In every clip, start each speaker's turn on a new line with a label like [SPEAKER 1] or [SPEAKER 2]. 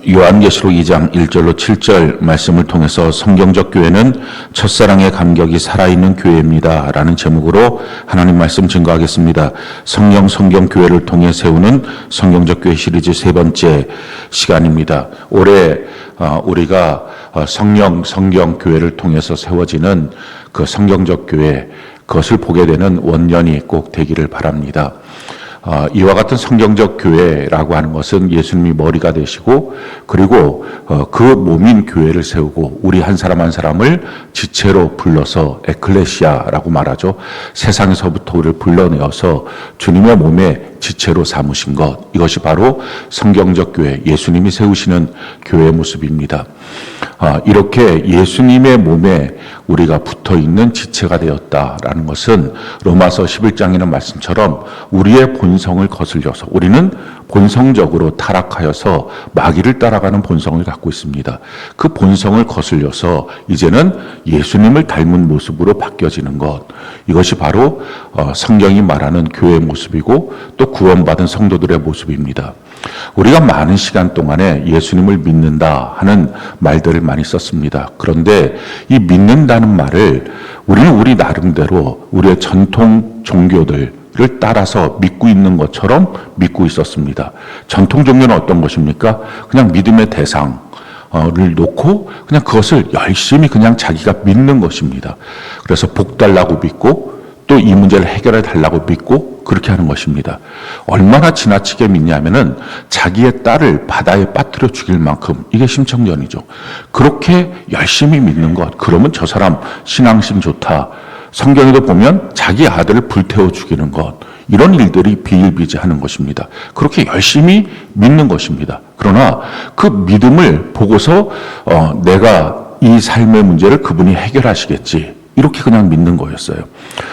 [SPEAKER 1] 요한계시록 2장 1절로 7절 말씀을 통해서 성경적 교회는 첫사랑의 감격이 살아있는 교회입니다 라는 제목으로 하나님 말씀 증거하겠습니다. 성경 교회를 통해 세우는 성경적 교회 시리즈 세 번째 시간입니다. 올해 우리가 성경 교회를 통해서 세워지는 그 성경적 교회, 그것을 보게 되는 원년이 꼭 되기를 바랍니다. 이와 같은 성경적 교회라고 하는 것은 예수님이 머리가 되시고, 그리고 그 몸인 교회를 세우고 우리 한 사람 한 사람을 지체로 불러서 에클레시아라고 말하죠. 세상에서부터 우리를 불러내어서 주님의 몸에 지체로 삼으신 것, 이것이 바로 성경적 교회, 예수님이 세우시는 교회의 모습입니다. 이렇게 예수님의 몸에 우리가 붙어있는 지체가 되었다라는 것은 로마서 11장에는 말씀처럼 우리의 본성을 거슬려서, 우리는 본성적으로 타락하여서 마귀를 따라가는 본성을 갖고 있습니다. 그 본성을 거슬려서 이제는 예수님을 닮은 모습으로 바뀌어지는 것, 이것이 바로 성경이 말하는 교회의 모습이고 또 구원받은 성도들의 모습입니다. 우리가 많은 시간 동안에 예수님을 믿는다 하는 말들을 많이 썼습니다. 그런데 이 믿는다는 말을 우리는 우리 나름대로 우리의 전통 종교들을 따라서 믿고 있는 것처럼 믿고 있었습니다. 전통 종교는 어떤 것입니까? 그냥 믿음의 대상을 놓고 그냥 그것을 열심히 그냥 자기가 믿는 것입니다. 그래서 복 달라고 믿고 또 이 문제를 해결해 달라고 믿고 그렇게 하는 것입니다. 얼마나 지나치게 믿냐면은 자기의 딸을 바다에 빠뜨려 죽일 만큼, 이게 심청전이죠. 그렇게 열심히 믿는 것, 그러면 저 사람 신앙심 좋다. 성경에도 보면 자기 아들을 불태워 죽이는 것, 이런 일들이 비일비재하는 것입니다. 그렇게 열심히 믿는 것입니다. 그러나 그 믿음을 보고서 내가 이 삶의 문제를 그분이 해결하시겠지, 이렇게 그냥 믿는 거였어요.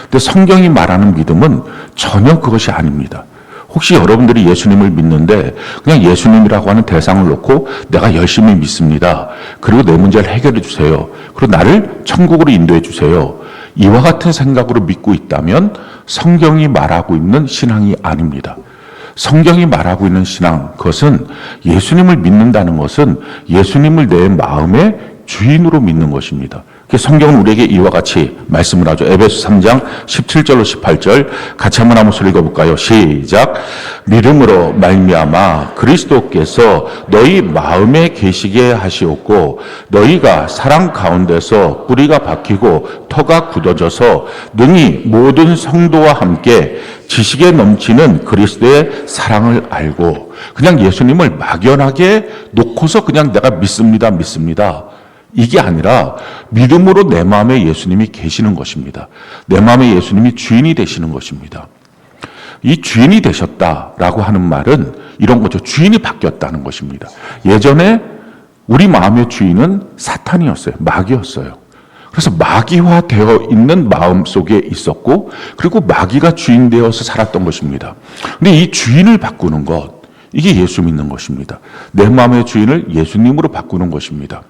[SPEAKER 1] 근데 성경이 말하는 믿음은 전혀 그것이 아닙니다. 혹시 여러분들이 예수님을 믿는데 그냥 예수님이라고 하는 대상을 놓고 내가 열심히 믿습니다. 그리고 내 문제를 해결해 주세요. 그리고 나를 천국으로 인도해 주세요. 이와 같은 생각으로 믿고 있다면 성경이 말하고 있는 신앙이 아닙니다. 성경이 말하고 있는 신앙, 그것은 예수님을 믿는다는 것은 예수님을 내 마음의 주인으로 믿는 것입니다. 성경은 우리에게 이와 같이 말씀을 하죠. 에베소 3장 17절로 18절 같이 한번 한번 읽어볼까요? 시작. 믿음으로 말미암아 그리스도께서 너희 마음에 계시게 하시옵고 너희가 사랑 가운데서 뿌리가 박히고 터가 굳어져서 능히 모든 성도와 함께 지식에 넘치는 그리스도의 사랑을 알고, 그냥 예수님을 막연하게 놓고서 그냥 내가 믿습니다. 이게 아니라 믿음으로 내 마음에 예수님이 계시는 것입니다. 내 마음에 예수님이 주인이 되시는 것입니다. 이 주인이 되셨다라고 하는 말은 이런 거죠. 주인이 바뀌었다는 것입니다. 예전에 우리 마음의 주인은 사탄이었어요. 마귀였어요. 그래서 마귀화되어 있는 마음 속에 있었고, 그리고 마귀가 주인 되어서 살았던 것입니다. 근데 이 주인을 바꾸는 것, 이게 예수 믿는 것입니다. 내 마음의 주인을 예수님으로 바꾸는 것입니다.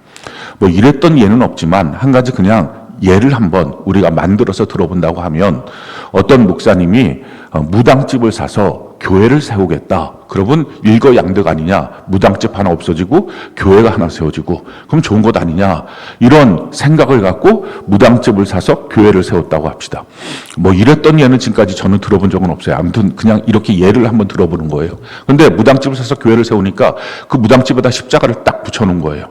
[SPEAKER 1] 뭐 이랬던 예는 없지만 한 가지 그냥 예를 한번 우리가 만들어서 들어본다고 하면, 어떤 목사님이 무당집을 사서 교회를 세우겠다. 그러면 일거양득 아니냐. 무당집 하나 없어지고 교회가 하나 세워지고 그럼 좋은 것 아니냐. 이런 생각을 갖고 무당집을 사서 교회를 세웠다고 합시다. 뭐 이랬던 예는 지금까지 저는 들어본 적은 없어요. 아무튼 그냥 이렇게 예를 한번 들어보는 거예요. 근데 무당집을 사서 교회를 세우니까 그 무당집에다 십자가를 딱 붙여놓은 거예요.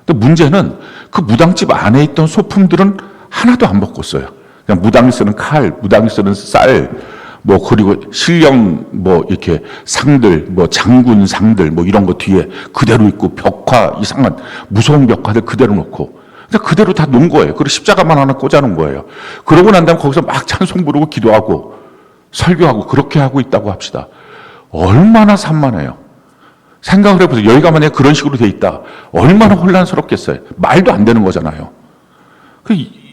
[SPEAKER 1] 근데 문제는 그 무당집 안에 있던 소품들은 하나도 안 바꿨어요. 그냥 무당이 쓰는 칼, 무당이 쓰는 쌀, 뭐 그리고 신령 뭐 이렇게 상들, 뭐 장군 상들 뭐 이런 거 뒤에 그대로 있고, 벽화, 이상한 무서운 벽화들 그대로 놓고 그대로 다 놓은 거예요. 그리고 십자가만 하나 꽂아놓은 거예요. 그러고 난 다음에 거기서 막 찬송 부르고 기도하고 설교하고 그렇게 하고 있다고 합시다. 얼마나 산만해요. 생각을 해보세요. 여기가 만약에 그런 식으로 돼 있다. 얼마나 혼란스럽겠어요. 말도 안 되는 거잖아요.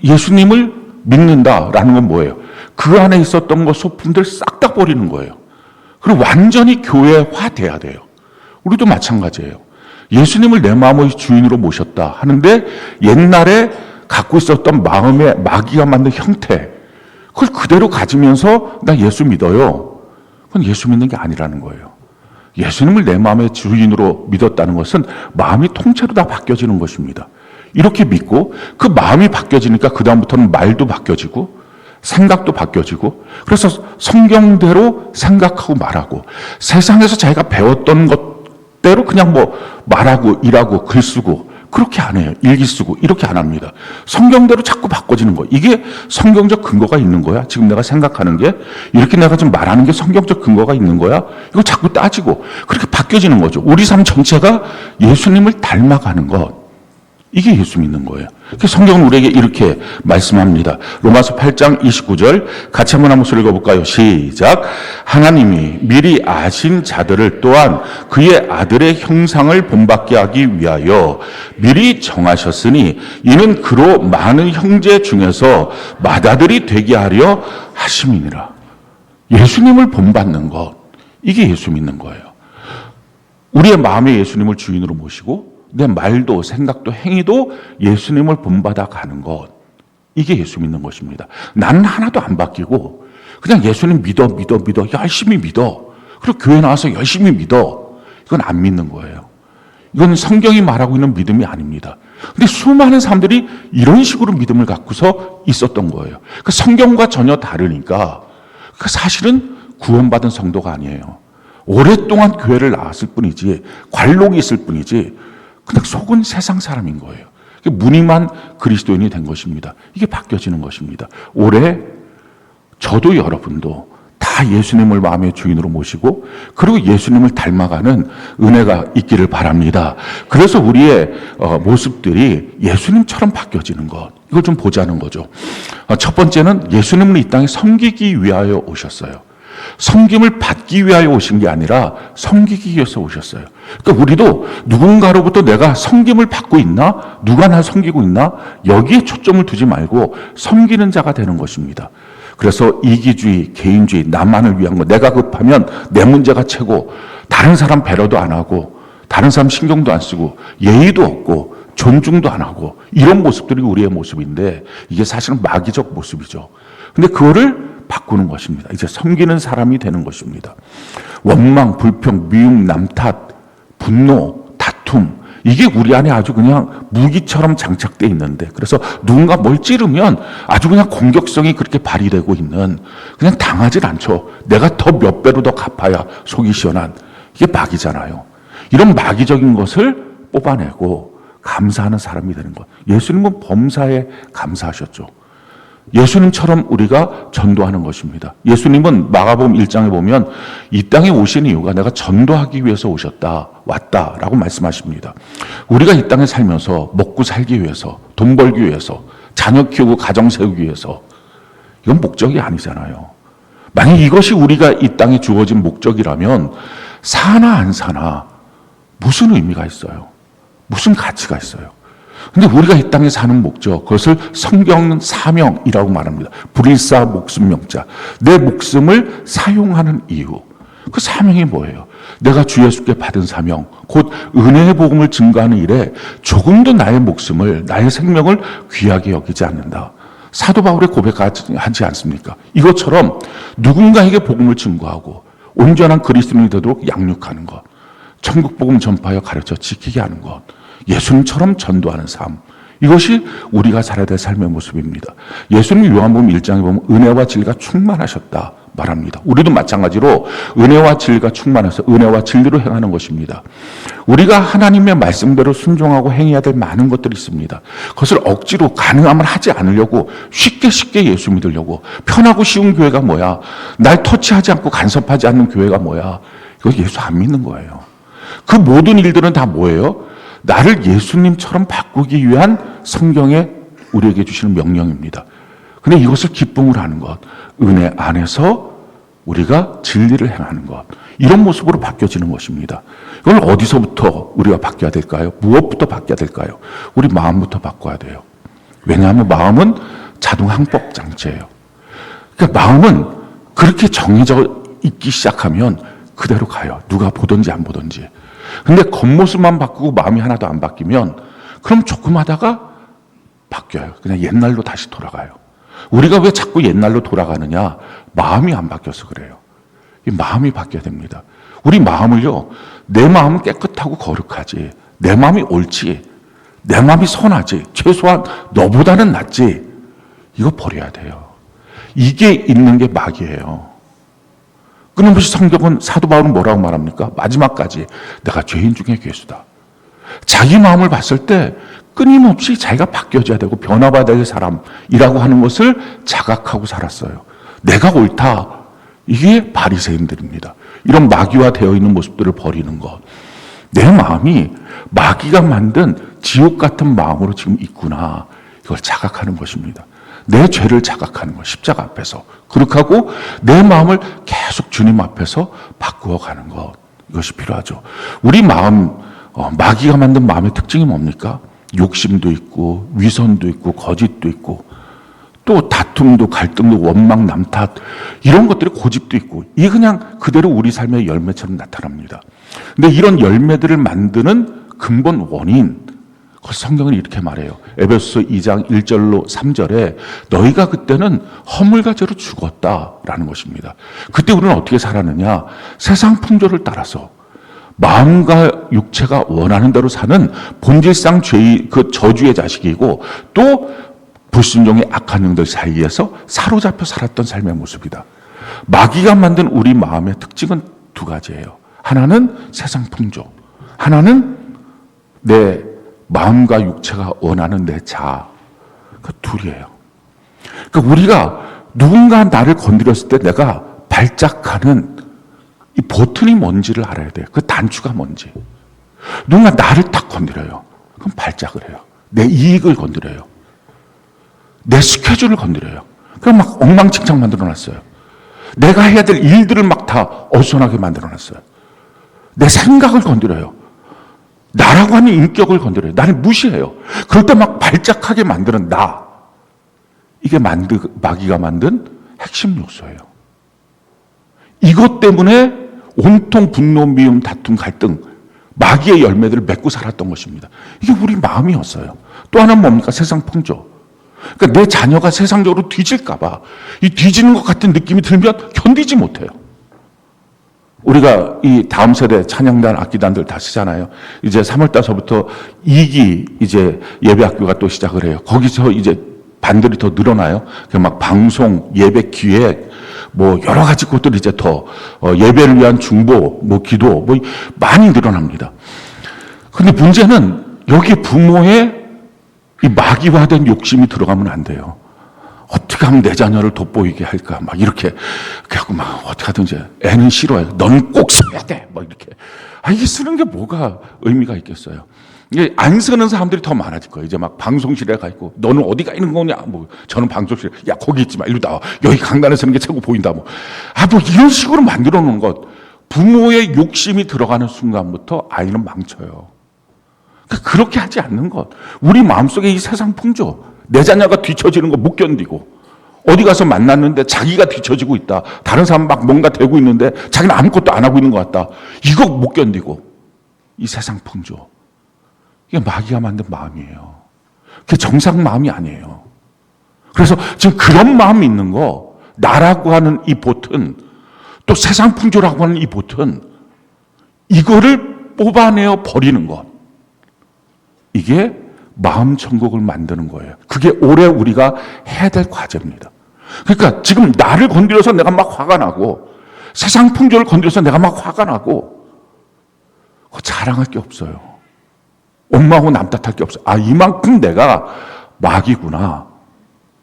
[SPEAKER 1] 예수님을 믿는다라는 건 뭐예요? 그 안에 있었던 것, 소품들 싹 다 버리는 거예요. 그리고 완전히 교회화돼야 돼요. 우리도 마찬가지예요. 예수님을 내 마음의 주인으로 모셨다 하는데 옛날에 갖고 있었던 마음의 마귀가 만든 형태, 그걸 그대로 가지면서 나 예수 믿어요. 그건 예수 믿는 게 아니라는 거예요. 예수님을 내 마음의 주인으로 믿었다는 것은 마음이 통째로 다 바뀌어지는 것입니다. 이렇게 믿고 그 마음이 바뀌어지니까 그다음부터는 말도 바뀌어지고 생각도 바뀌어지고, 그래서 성경대로 생각하고 말하고, 세상에서 자기가 배웠던 것대로 그냥 뭐 말하고 일하고 글 쓰고 그렇게 안 해요. 일기 쓰고 이렇게 안 합니다. 성경대로 자꾸 바꿔지는 거. 이게 성경적 근거가 있는 거야? 지금 내가 생각하는 게, 이렇게 내가 지금 말하는 게 성경적 근거가 있는 거야? 이거 자꾸 따지고 그렇게 바뀌어지는 거죠. 우리 삶 전체가 예수님을 닮아가는 것. 이게 예수 믿는 거예요. 성경은 우리에게 이렇게 말씀합니다. 로마서 8장 29절 같이 한번 읽어볼까요? 시작. 하나님이 미리 아신 자들을 또한 그의 아들의 형상을 본받게 하기 위하여 미리 정하셨으니 이는 그로 많은 형제 중에서 맏아들이 되게 하려 하심이니라. 예수님을 본받는 것, 이게 예수 믿는 거예요. 우리의 마음에 예수님을 주인으로 모시고 내 말도 생각도 행위도 예수님을 본받아 가는 것, 이게 예수 믿는 것입니다. 나는 하나도 안 바뀌고 그냥 예수님 믿어 열심히 믿어, 그리고 교회 나와서 열심히 믿어, 이건 안 믿는 거예요. 이건 성경이 말하고 있는 믿음이 아닙니다. 근데 수많은 사람들이 이런 식으로 믿음을 갖고서 있었던 거예요. 그 성경과 전혀 다르니까 그 사실은 구원받은 성도가 아니에요. 오랫동안 교회를 나왔을 뿐이지, 관록이 있을 뿐이지 그냥 속은 세상 사람인 거예요. 무늬만 그리스도인이 된 것입니다. 이게 바뀌어지는 것입니다. 올해 저도 여러분도 다 예수님을 마음의 주인으로 모시고 그리고 예수님을 닮아가는 은혜가 있기를 바랍니다. 그래서 우리의 모습들이 예수님처럼 바뀌어지는 것, 이걸 좀 보자는 거죠. 첫 번째는 예수님은 이 땅에 섬기기 위하여 오셨어요. 섬김을 받기 위하여 오신 게 아니라 섬기기 위해서 오셨어요. 그러니까 우리도 누군가로부터 내가 섬김을 받고 있나? 누가 날 섬기고 있나? 여기에 초점을 두지 말고 섬기는 자가 되는 것입니다. 그래서 이기주의, 개인주의, 나만을 위한 거, 내가 급하면 내 문제가 최고, 다른 사람 배려도 안 하고 다른 사람 신경도 안 쓰고 예의도 없고 존중도 안 하고, 이런 모습들이 우리의 모습인데 이게 사실은 마귀적 모습이죠. 근데 그거를 바꾸는 것입니다. 이제 섬기는 사람이 되는 것입니다. 원망, 불평, 미움, 남탓, 분노, 다툼, 이게 우리 안에 아주 그냥 무기처럼 장착되어 있는데, 그래서 누군가 뭘 찌르면 아주 그냥 공격성이 그렇게 발휘되고 있는, 그냥 당하질 않죠. 내가 더 몇 배로 더 갚아야 속이 시원한, 이게 마귀잖아요. 이런 마귀적인 것을 뽑아내고 감사하는 사람이 되는 것. 예수님은 범사에 감사하셨죠. 예수님처럼 우리가 전도하는 것입니다. 예수님은 마가복음 1장에 보면 이 땅에 오신 이유가 내가 전도하기 위해서 왔다라고 말씀하십니다. 우리가 이 땅에 살면서 먹고 살기 위해서, 돈 벌기 위해서, 자녀 키우고 가정 세우기 위해서, 이건 목적이 아니잖아요. 만약 이것이 우리가 이 땅에 주어진 목적이라면 사나 안 사나 무슨 의미가 있어요? 무슨 가치가 있어요? 근데 우리가 이 땅에 사는 목적, 그것을 성경은 사명이라고 말합니다. 불일사 목숨명자. 내 목숨을 사용하는 이유. 그 사명이 뭐예요? 내가 주 예수께 받은 사명, 곧 은혜의 복음을 증거하는 일에 조금도 나의 목숨을, 나의 생명을 귀하게 여기지 않는다. 사도 바울의 고백하지 않습니까? 이것처럼 누군가에게 복음을 증거하고 온전한 그리스도인이 되도록 양육하는 것, 천국 복음 전파하여 가르쳐 지키게 하는 것, 예수님처럼 전도하는 삶, 이것이 우리가 살아야 될 삶의 모습입니다. 예수님 요한복음 1장에 보면 은혜와 진리가 충만하셨다 말합니다. 우리도 마찬가지로 은혜와 진리가 충만해서 은혜와 진리로 행하는 것입니다. 우리가 하나님의 말씀대로 순종하고 행해야 될 많은 것들이 있습니다. 그것을 억지로 가능하면 하지 않으려고 쉽게 예수 믿으려고, 편하고 쉬운 교회가 뭐야, 날 터치하지 않고 간섭하지 않는 교회가 뭐야, 이거 예수 안 믿는 거예요. 그 모든 일들은 다 뭐예요? 나를 예수님처럼 바꾸기 위한 성경에 우리에게 주시는 명령입니다. 근데 이것을 기쁨으로 하는 것, 은혜 안에서 우리가 진리를 행하는 것, 이런 모습으로 바뀌어지는 것입니다. 이걸 어디서부터 우리가 바뀌어야 될까요? 무엇부터 바뀌어야 될까요? 우리 마음부터 바꿔야 돼요. 왜냐하면 마음은 자동 항법 장치예요. 그러니까 마음은 그렇게 정해져 있기 시작하면 그대로 가요. 누가 보든지 안 보든지. 근데 겉모습만 바꾸고 마음이 하나도 안 바뀌면 그럼 조금 하다가 바뀌어요. 그냥 옛날로 다시 돌아가요. 우리가 왜 자꾸 옛날로 돌아가느냐? 마음이 안 바뀌어서 그래요. 이 마음이 바뀌어야 됩니다. 우리 마음을요, 내 마음은 깨끗하고 거룩하지, 내 마음이 옳지, 내 마음이 선하지, 최소한 너보다는 낫지, 이거 버려야 돼요. 이게 있는 게 마귀예요. 끊임없이 성경은 사도 바울은 뭐라고 말합니까? 마지막까지 내가 죄인 중에 괴수다. 자기 마음을 봤을 때 끊임없이 자기가 바뀌어져야 되고 변화받아야 될 사람이라고 하는 것을 자각하고 살았어요. 내가 옳다. 이게 바리새인들입니다. 이런 마귀화 되어 있는 모습들을 버리는 것. 내 마음이 마귀가 만든 지옥 같은 마음으로 지금 있구나. 이걸 자각하는 것입니다. 내 죄를 자각하는 것, 십자가 앞에서. 그렇게 하고 내 마음을 계속 주님 앞에서 바꾸어 가는 것. 이것이 필요하죠. 우리 마음, 마귀가 만든 마음의 특징이 뭡니까? 욕심도 있고, 위선도 있고, 거짓도 있고, 또 다툼도, 갈등도, 원망, 남탓, 이런 것들이 고집도 있고, 이게 그냥 그대로 우리 삶의 열매처럼 나타납니다. 근데 이런 열매들을 만드는 근본 원인, 성경은 이렇게 말해요. 에베소서 2장 1절로 3절에 너희가 그때는 허물과 죄로 죽었다라는 것입니다. 그때 우리는 어떻게 살았느냐? 세상 풍조를 따라서 마음과 육체가 원하는 대로 사는 본질상 죄의 그 저주의 자식이고, 또 불순종의 악한 영들 사이에서 사로잡혀 살았던 삶의 모습이다. 마귀가 만든 우리 마음의 특징은 두 가지예요. 하나는 세상 풍조, 하나는 내 마음과 육체가 원하는 내 자아. 그 둘이에요. 그러니까 우리가 누군가 나를 건드렸을 때 내가 발작하는 이 버튼이 뭔지를 알아야 돼요. 그 단추가 뭔지. 누군가 나를 딱 건드려요. 그럼 발작을 해요. 내 이익을 건드려요. 내 스케줄을 건드려요. 그럼 막 엉망진창 만들어놨어요. 내가 해야 될 일들을 막 다 어수선하게 만들어놨어요. 내 생각을 건드려요. 나라고 하는 인격을 건드려요. 나를 무시해요. 그럴 때 막 발작하게 만드는 나. 이게 마귀가 만든 핵심 요소예요. 이것 때문에 온통 분노, 미움, 다툼, 갈등, 마귀의 열매들을 맺고 살았던 것입니다. 이게 우리 마음이었어요. 또 하나는 뭡니까? 세상 풍조. 그러니까 내 자녀가 세상적으로 뒤질까봐, 이 뒤지는 것 같은 느낌이 들면 견디지 못해요. 우리가 이 다음 세대 찬양단, 악기단들 다 쓰잖아요. 이제 3월달서부터 2기 이제 예배학교가 또 시작을 해요. 거기서 이제 반들이 더 늘어나요. 막 방송, 예배 기획, 뭐 여러 가지 것들이 이제 더 예배를 위한 중보, 뭐 기도, 뭐 많이 늘어납니다. 근데 문제는 여기 부모의 이 마귀화된 욕심이 들어가면 안 돼요. 어떻게 하면 내 자녀를 돋보이게 할까? 막 이렇게 하고 막 어떻게 하든지 애는 싫어요. 너는 꼭 써야 돼. 막 이렇게. 이게 쓰는 게 뭐가 의미가 있겠어요? 이게 안 쓰는 사람들이 더 많아질 거예요. 이제 막 방송실에 가 있고 너는 어디가 있는 거냐? 뭐 저는 방송실. 야 거기 있지 마. 이리 나와. 여기 강단에 서는 게 최고 보인다. 뭐 이런 식으로 만들어 놓은 것. 부모의 욕심이 들어가는 순간부터 아이는 망쳐요. 그렇게 하지 않는 것. 우리 마음속에 이 세상 풍조, 내 자녀가 뒤처지는 거 못 견디고, 어디 가서 만났는데 자기가 뒤처지고 있다. 다른 사람 막 뭔가 되고 있는데 자기는 아무것도 안 하고 있는 것 같다. 이거 못 견디고, 이 세상 풍조. 이게 마귀가 만든 마음이에요. 그게 정상 마음이 아니에요. 그래서 지금 그런 마음이 있는 거, 나라고 하는 이 보튼, 또 세상 풍조라고 하는 이 보튼, 이거를 뽑아내어 버리는 것. 이게 마음 천국을 만드는 거예요. 그게 올해 우리가 해야 될 과제입니다. 그러니까 지금 나를 건드려서 내가 막 화가 나고, 세상 풍조를 건드려서 내가 막 화가 나고, 자랑할 게 없어요. 엄마하고 남탓할 게 없어요. 이만큼 내가 마귀구나.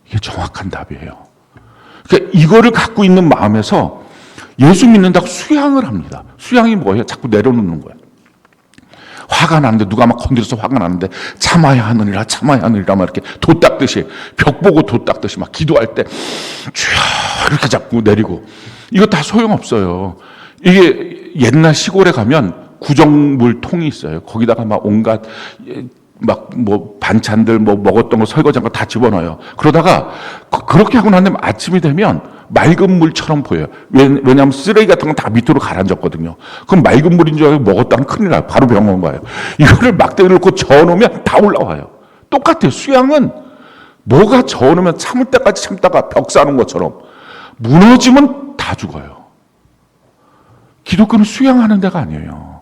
[SPEAKER 1] 이게 정확한 답이에요. 그러니까 이거를 갖고 있는 마음에서 예수 믿는다고 수양을 합니다. 수양이 뭐예요? 자꾸 내려놓는 거예요. 화가 나는데, 누가 막 건드려서 화가 나는데 참아야 하느니라 막 이렇게 도 닦듯이, 벽 보고 도 닦듯이 막 기도할 때 주여 이렇게 자꾸 내리고, 이거 다 소용없어요. 이게 옛날 시골에 가면 구정물 통이 있어요. 거기다가 막 온갖 막 뭐 반찬들 뭐 먹었던 거 설거지한 거 다 집어넣어요. 그러다가 그렇게 하고 난 다음에 아침이 되면 맑은 물처럼 보여요. 왜냐하면 쓰레기 같은 건 다 밑으로 가라앉았거든요. 그럼 맑은 물인 줄 알고 먹었다면 큰일 나요. 바로 병원 가요. 이거를 막대기를 놓고 저어놓으면 다 올라와요. 똑같아요. 수양은 뭐가 저어놓으면 참을 때까지 참다가 벽 쌓는 것처럼 무너지면 다 죽어요. 기독교는 수양하는 데가 아니에요.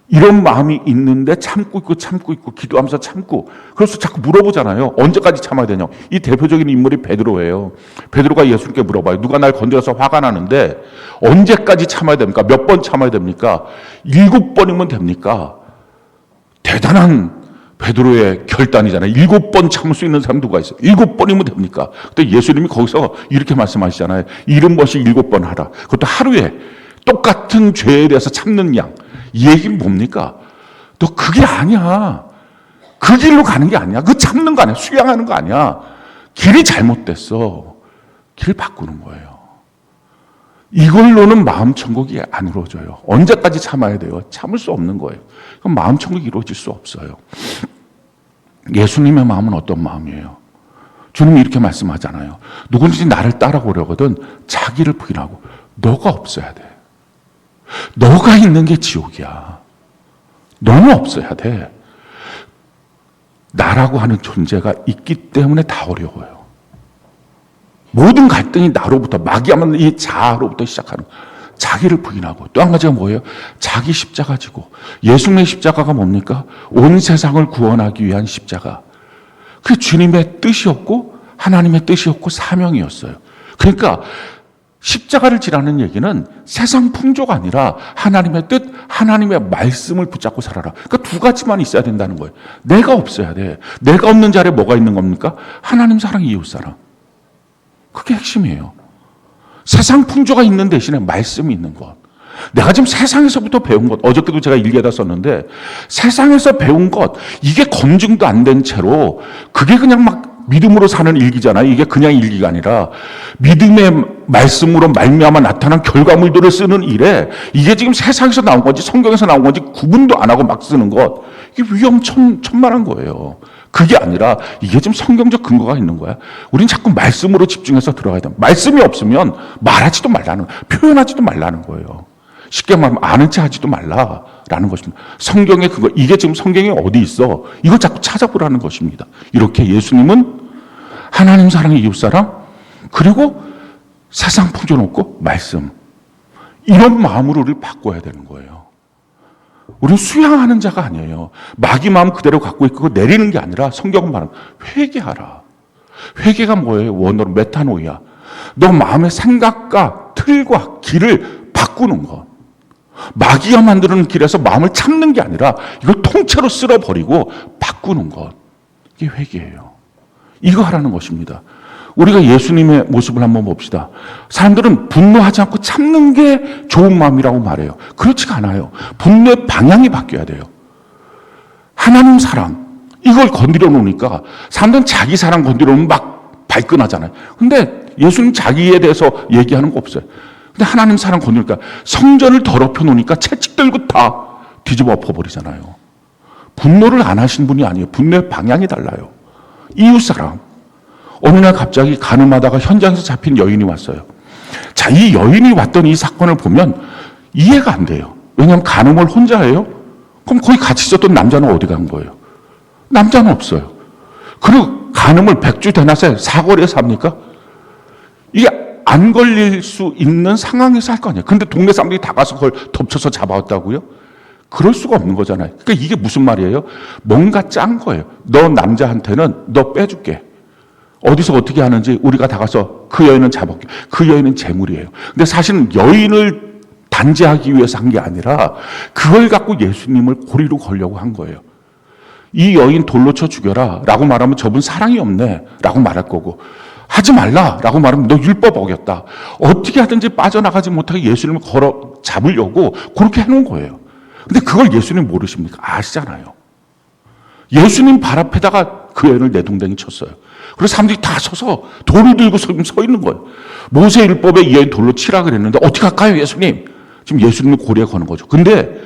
[SPEAKER 1] 이런 마음이 있는데 참고 있고 기도하면서 참고, 그래서 자꾸 물어보잖아요. 언제까지 참아야 되냐. 이 대표적인 인물이 베드로예요. 베드로가 예수님께 물어봐요. 누가 날 건드려서 화가 나는데 언제까지 참아야 됩니까? 몇 번 참아야 됩니까? 7번이면 됩니까? 대단한 베드로의 결단이잖아요. 7번 참을 수 있는 사람 누가 있어요? 7번이면 됩니까? 근데 예수님이 거기서 이렇게 말씀하시잖아요. 70번씩 7번 하라. 그것도 하루에 똑같은 죄에 대해서 참는 양. 이 얘기는 뭡니까? 너 그게 아니야. 그 길로 가는 게 아니야. 그 참는 거 아니야. 수양하는 거 아니야. 길이 잘못됐어. 길 바꾸는 거예요. 이걸로는 마음 천국이 안 이루어져요. 언제까지 참아야 돼요? 참을 수 없는 거예요. 그럼 마음 천국이 이루어질 수 없어요. 예수님의 마음은 어떤 마음이에요? 주님이 이렇게 말씀하잖아요. 누구든지 나를 따라오려거든 자기를 부인하고 너가 없어야 돼. 너가 있는 게 지옥이야. 너는 없어야 돼. 나라고 하는 존재가 있기 때문에 다 어려워요. 모든 갈등이 나로부터, 마귀하면 이 자아로부터 시작하는 거예요. 자기를 부인하고, 또 한 가지가 뭐예요? 자기 십자가 지고. 예수님의 십자가가 뭡니까? 온 세상을 구원하기 위한 십자가. 그게 주님의 뜻이었고 하나님의 뜻이었고 사명이었어요. 그러니까 십자가를 지라는 얘기는 세상 풍조가 아니라 하나님의 뜻, 하나님의 말씀을 붙잡고 살아라. 그러니까 두 가지만 있어야 된다는 거예요. 내가 없어야 돼. 내가 없는 자리에 뭐가 있는 겁니까? 하나님 사랑, 이웃 사랑. 그게 핵심이에요. 세상 풍조가 있는 대신에 말씀이 있는 것. 내가 지금 세상에서부터 배운 것, 어저께도 제가 일기에다 썼는데 세상에서 배운 것, 이게 검증도 안 된 채로 그게 그냥 막 믿음으로 사는 일기잖아요. 이게 그냥 일기가 아니라 믿음의 말씀으로 말미암아 나타난 결과물들을 쓰는 일에 이게 지금 세상에서 나온 건지 성경에서 나온 건지 구분도 안 하고 막 쓰는 것, 이게 위험천만한 거예요. 그게 아니라 이게 지금 성경적 근거가 있는 거야. 우린 자꾸 말씀으로 집중해서 들어가야 돼. 말씀이 없으면 말하지도 말라는, 표현하지도 말라는 거예요. 쉽게 말하면 아는 체 하지도 말라라는 것입니다. 성경의 그거, 이게 지금 성경에 어디 있어? 이걸 자꾸 찾아보라는 것입니다. 이렇게 예수님은 하나님 사랑의 이웃 사랑, 그리고 세상 풍조 놓고 말씀, 이런 마음으로 우리를 바꿔야 되는 거예요. 우리는 수양하는 자가 아니에요. 마귀 마음 그대로 갖고 있고 내리는 게 아니라 성경은 말하면 회개하라. 회개가 뭐예요? 원어로 메타노이야. 너 마음의 생각과 틀과 길을 바꾸는 것. 마귀가 만드는 길에서 마음을 참는 게 아니라 이걸 통째로 쓸어버리고 바꾸는 것. 이게 회개예요. 이거 하라는 것입니다. 우리가 예수님의 모습을 한번 봅시다. 사람들은 분노하지 않고 참는 게 좋은 마음이라고 말해요. 그렇지가 않아요. 분노의 방향이 바뀌어야 돼요. 하나님 사랑, 이걸 건드려 놓으니까 사람들은 자기 사랑 건드려 놓으면 막 발끈하잖아요. 근데 예수님 자기에 대해서 얘기하는 거 없어요. 근데 하나님 사랑 건드리니까 성전을 더럽혀 놓으니까 채찍 들고 다 뒤집어 엎어버리잖아요. 분노를 안 하신 분이 아니에요. 분노의 방향이 달라요. 이웃사랑. 어느 날 갑자기 가늠하다가 현장에서 잡힌 여인이 왔어요. 자, 이 여인이 왔던 이 사건을 보면 이해가 안 돼요. 왜냐하면 간음을 혼자 해요? 그럼 거기 같이 있었던 남자는 어디 간 거예요? 남자는 없어요. 그리고 간음을 백주 대낮에 사거리에서 합니까? 이게 안 걸릴 수 있는 상황에서 할 거 아니에요. 근데 동네 사람들이 다 가서 그걸 덮쳐서 잡아왔다고요? 그럴 수가 없는 거잖아요. 그러니까 이게 무슨 말이에요? 뭔가 짠 거예요. 너 남자한테는 너 빼줄게. 어디서 어떻게 하는지 우리가 다 가서 그 여인은 잡을게. 그 여인은 재물이에요. 근데 사실은 여인을 단죄하기 위해서 한 게 아니라 그걸 갖고 예수님을 고리로 걸려고 한 거예요. 이 여인 돌로 쳐 죽여라 라고 말하면 저분 사랑이 없네 라고 말할 거고, 하지 말라 라고 말하면 너 율법 어겼다. 어떻게 하든지 빠져나가지 못하게 예수님을 걸어 잡으려고 그렇게 해놓은 거예요. 근데 그걸 예수님 모르십니까? 아시잖아요. 예수님 발 앞에다가 그 여인을 내동댕이 쳤어요. 그래서 사람들이 다 서서 돌을 들고 서 있는 거예요. 모세 율법에 이 여인 돌로 치라 그랬는데 어떻게 할까요, 예수님? 지금 예수님을 고리에 거는 거죠. 근데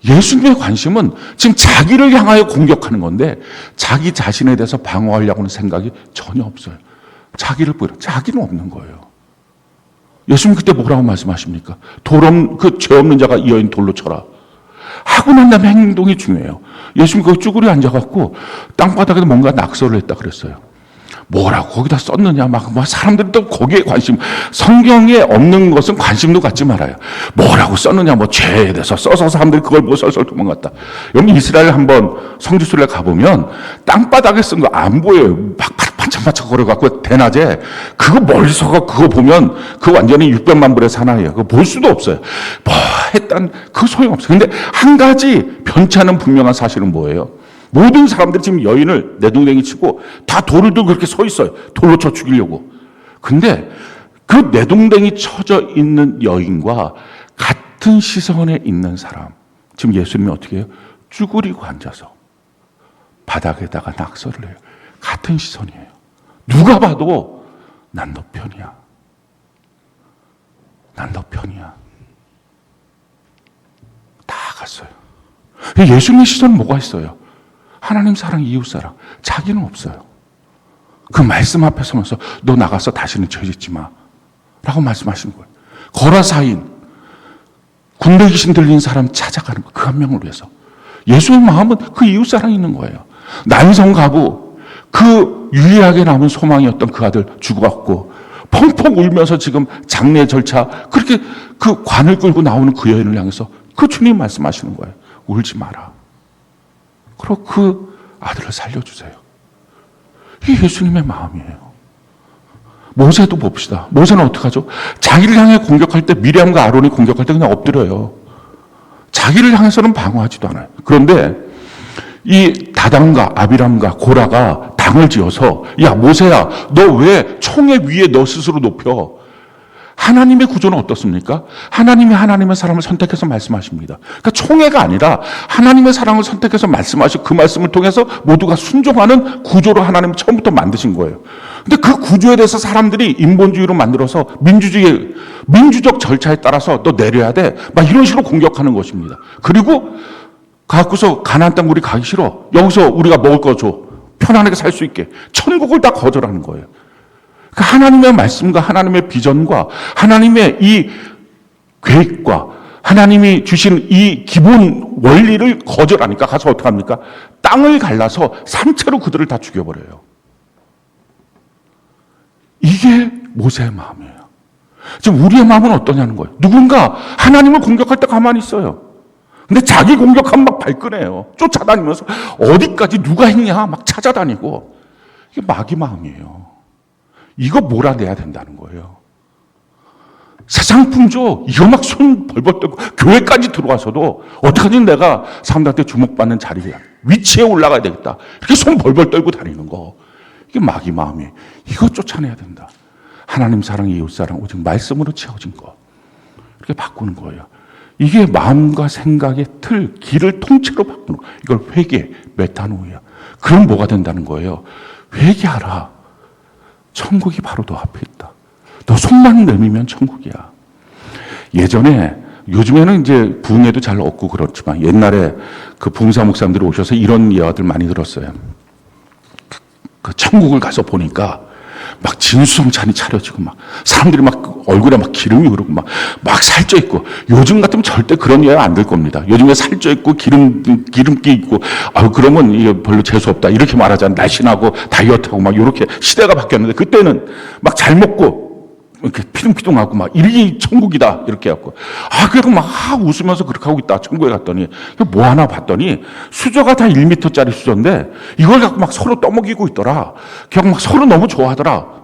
[SPEAKER 1] 예수님의 관심은 지금 자기를 향하여 공격하는 건데 자기 자신에 대해서 방어하려고 하는 생각이 전혀 없어요. 자기를 보이라. 자기는 없는 거예요. 예수님 그때 뭐라고 말씀하십니까? 그 죄 없는 자가 이 여인 돌로 쳐라. 하고 난 다음에 행동이 중요해요. 예수님 그 쭈그려 앉아갖고 땅바닥에서 뭔가 낙서를 했다 그랬어요. 뭐라고 거기다 썼느냐, 막 사람들이 또 거기에 관심, 성경에 없는 것은 관심도 갖지 말아요. 뭐라고 썼느냐, 뭐 죄에 대해서 써서 사람들이 그걸 뭐 설설 도망갔다. 여기 이스라엘 한번 성지순례 가보면 땅바닥에 쓴 거 안 보여요. 막 반짝반짝 걸어갖고 대낮에 그거 멀리서 그거 보면 그 완전히 600만 불의 사나이에요. 그거 볼 수도 없어요. 뭐 했단 그 소용없어요. 근데 한 가지 변치 않은 분명한 사실은 뭐예요? 모든 사람들이 지금 여인을 내동댕이 치고 다 돌을 들고 그렇게 서 있어요. 돌로 쳐 죽이려고. 근데 그 내동댕이 쳐져 있는 여인과 같은 시선에 있는 사람, 지금 예수님이 어떻게 해요? 쭈그리고 앉아서 바닥에다가 낙서를 해요. 같은 시선이에요. 누가 봐도 난 너 편이야. 난 너 편이야. 다 갔어요. 예수님의 시선은 뭐가 있어요? 하나님 사랑, 이웃 사랑. 자기는 없어요. 그 말씀 앞에 서면서 너 나가서 다시는 죄 짓지 마 라고 말씀하시는 거예요. 거라사인, 군대 귀신 들린 사람 찾아가는 거, 그 한 명을 위해서. 예수의 마음은 그 이웃 사랑이 있는 거예요. 난성 가부, 그 유일하게 남은 소망이었던 그 아들 죽어갔고 펑펑 울면서 지금 장례 절차, 그렇게 그 관을 끌고 나오는 그 여인을 향해서 그 주님 말씀하시는 거예요. 울지 마라. 그리고 그 아들을 살려주세요. 이게 예수님의 마음이에요. 모세도 봅시다. 모세는 어떻게 하죠? 자기를 향해 공격할 때, 미리암과 아론이 공격할 때 그냥 엎드려요. 자기를 향해서는 방어하지도 않아요. 그런데 이 다단과 아비람과 고라가 당을 지어서, 야 모세야, 너 왜 총의 위에 너 스스로 높여? 하나님의 구조는 어떻습니까? 하나님이 하나님의 사람을 선택해서 말씀하십니다. 그러니까 총애가 아니라 하나님의 사랑을 선택해서 말씀하시고 그 말씀을 통해서 모두가 순종하는 구조로 하나님이 처음부터 만드신 거예요. 근데 그 구조에 대해서 사람들이 인본주의로 만들어서 민주적 절차에 따라서 너 내려야 돼, 막 이런 식으로 공격하는 것입니다. 그리고 갖고서 가나안 땅 우리 가기 싫어, 여기서 우리가 먹을 거 줘, 편안하게 살 수 있게, 천국을 다 거절하는 거예요. 하나님의 말씀과 하나님의 비전과 하나님의 이 계획과 하나님이 주신 이 기본 원리를 거절하니까 가서 어떻게 합니까? 땅을 갈라서 산채로 그들을 다 죽여버려요. 이게 모세의 마음이에요. 지금 우리의 마음은 어떠냐는 거예요. 누군가 하나님을 공격할 때 가만히 있어요. 근데 자기 공격하면 막 발끈해요. 쫓아다니면서 어디까지 누가 했냐 막 찾아다니고. 이게 마귀 마음이에요. 이거 몰아내야 된다는 거예요. 세상 풍조, 이거 막 손 벌벌 떨고 교회까지 들어와서도 어떡하지, 내가 사람들한테 주목받는 자리에, 위치에 올라가야 되겠다, 이렇게 손 벌벌 떨고 다니는 거, 이게 마귀 마음이에요. 이거 쫓아내야 된다. 하나님 사랑, 이웃 사랑, 오직 말씀으로 채워진 거, 이렇게 바꾸는 거예요. 이게 마음과 생각의 틀, 길을 통째로 바꾸는 거. 이걸 회개, 메타노이야. 그럼 뭐가 된다는 거예요? 회개하라. 천국이 바로 너 앞에 있다. 너 손만 내밀면 천국이야. 예전에, 요즘에는 이제 부흥회도 잘 없고 그렇지만 옛날에 그 부흥사 목사님들이 오셔서 이런 이야기들 많이 들었어요. 그 천국을 가서 보니까 막 진수성찬이 차려지고 막 사람들이 막 얼굴에 막 기름이 흐르고 막 살쪄 있고, 요즘 같으면 절대 그런 이야기 안 들 겁니다. 요즘에 살쪄 있고 기름기 있고, 그러면 이게 별로 재수 없다 이렇게 말하잖아요. 날씬하고 다이어트하고 막 이렇게 시대가 바뀌었는데, 그때는 막 잘 먹고 이렇게 피둥피둥하고 막 이게 천국이다 이렇게 해갖고, 그래도 막 웃으면서 그렇게 하고 있다. 천국에 갔더니 뭐 하나 봤더니 수저가 다 1m짜리 수저인데 이걸 갖고 막 서로 떠먹이고 있더라. 그냥 막 서로 너무 좋아하더라.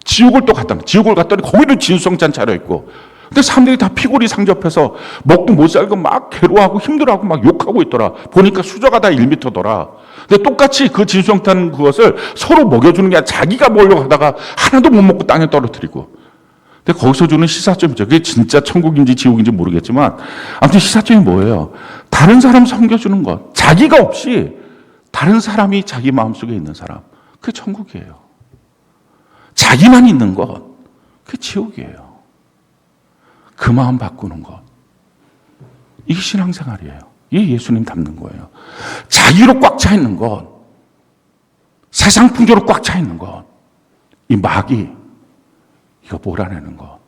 [SPEAKER 1] 지옥을 또 갔다. 지옥을 갔더니 거기도 진수성찬 차려있고, 근데 사람들이 다 피골이 상접해서 먹고 못 살고 막 괴로워하고 힘들어하고 막 욕하고 있더라. 보니까 수저가 다 1m더라. 근데 똑같이 그 진수성찬 그것을 서로 먹여주는 게 아니라 자기가 먹으려고 하다가 하나도 못 먹고 땅에 떨어뜨리고. 근데 거기서 주는 시사점이죠. 그게 진짜 천국인지 지옥인지 모르겠지만 아무튼 시사점이 뭐예요? 다른 사람 섬겨주는 것. 자기가 없이 다른 사람이 자기 마음속에 있는 사람. 그게 천국이에요. 자기만 있는 것. 그게 지옥이에요. 그 마음 바꾸는 것. 이게 신앙생활이에요. 이게 예수님 닮는 거예요. 자기로 꽉 차 있는 것. 세상 풍조로 꽉 차 있는 것. 이 마귀. 이거 몰아내는 것.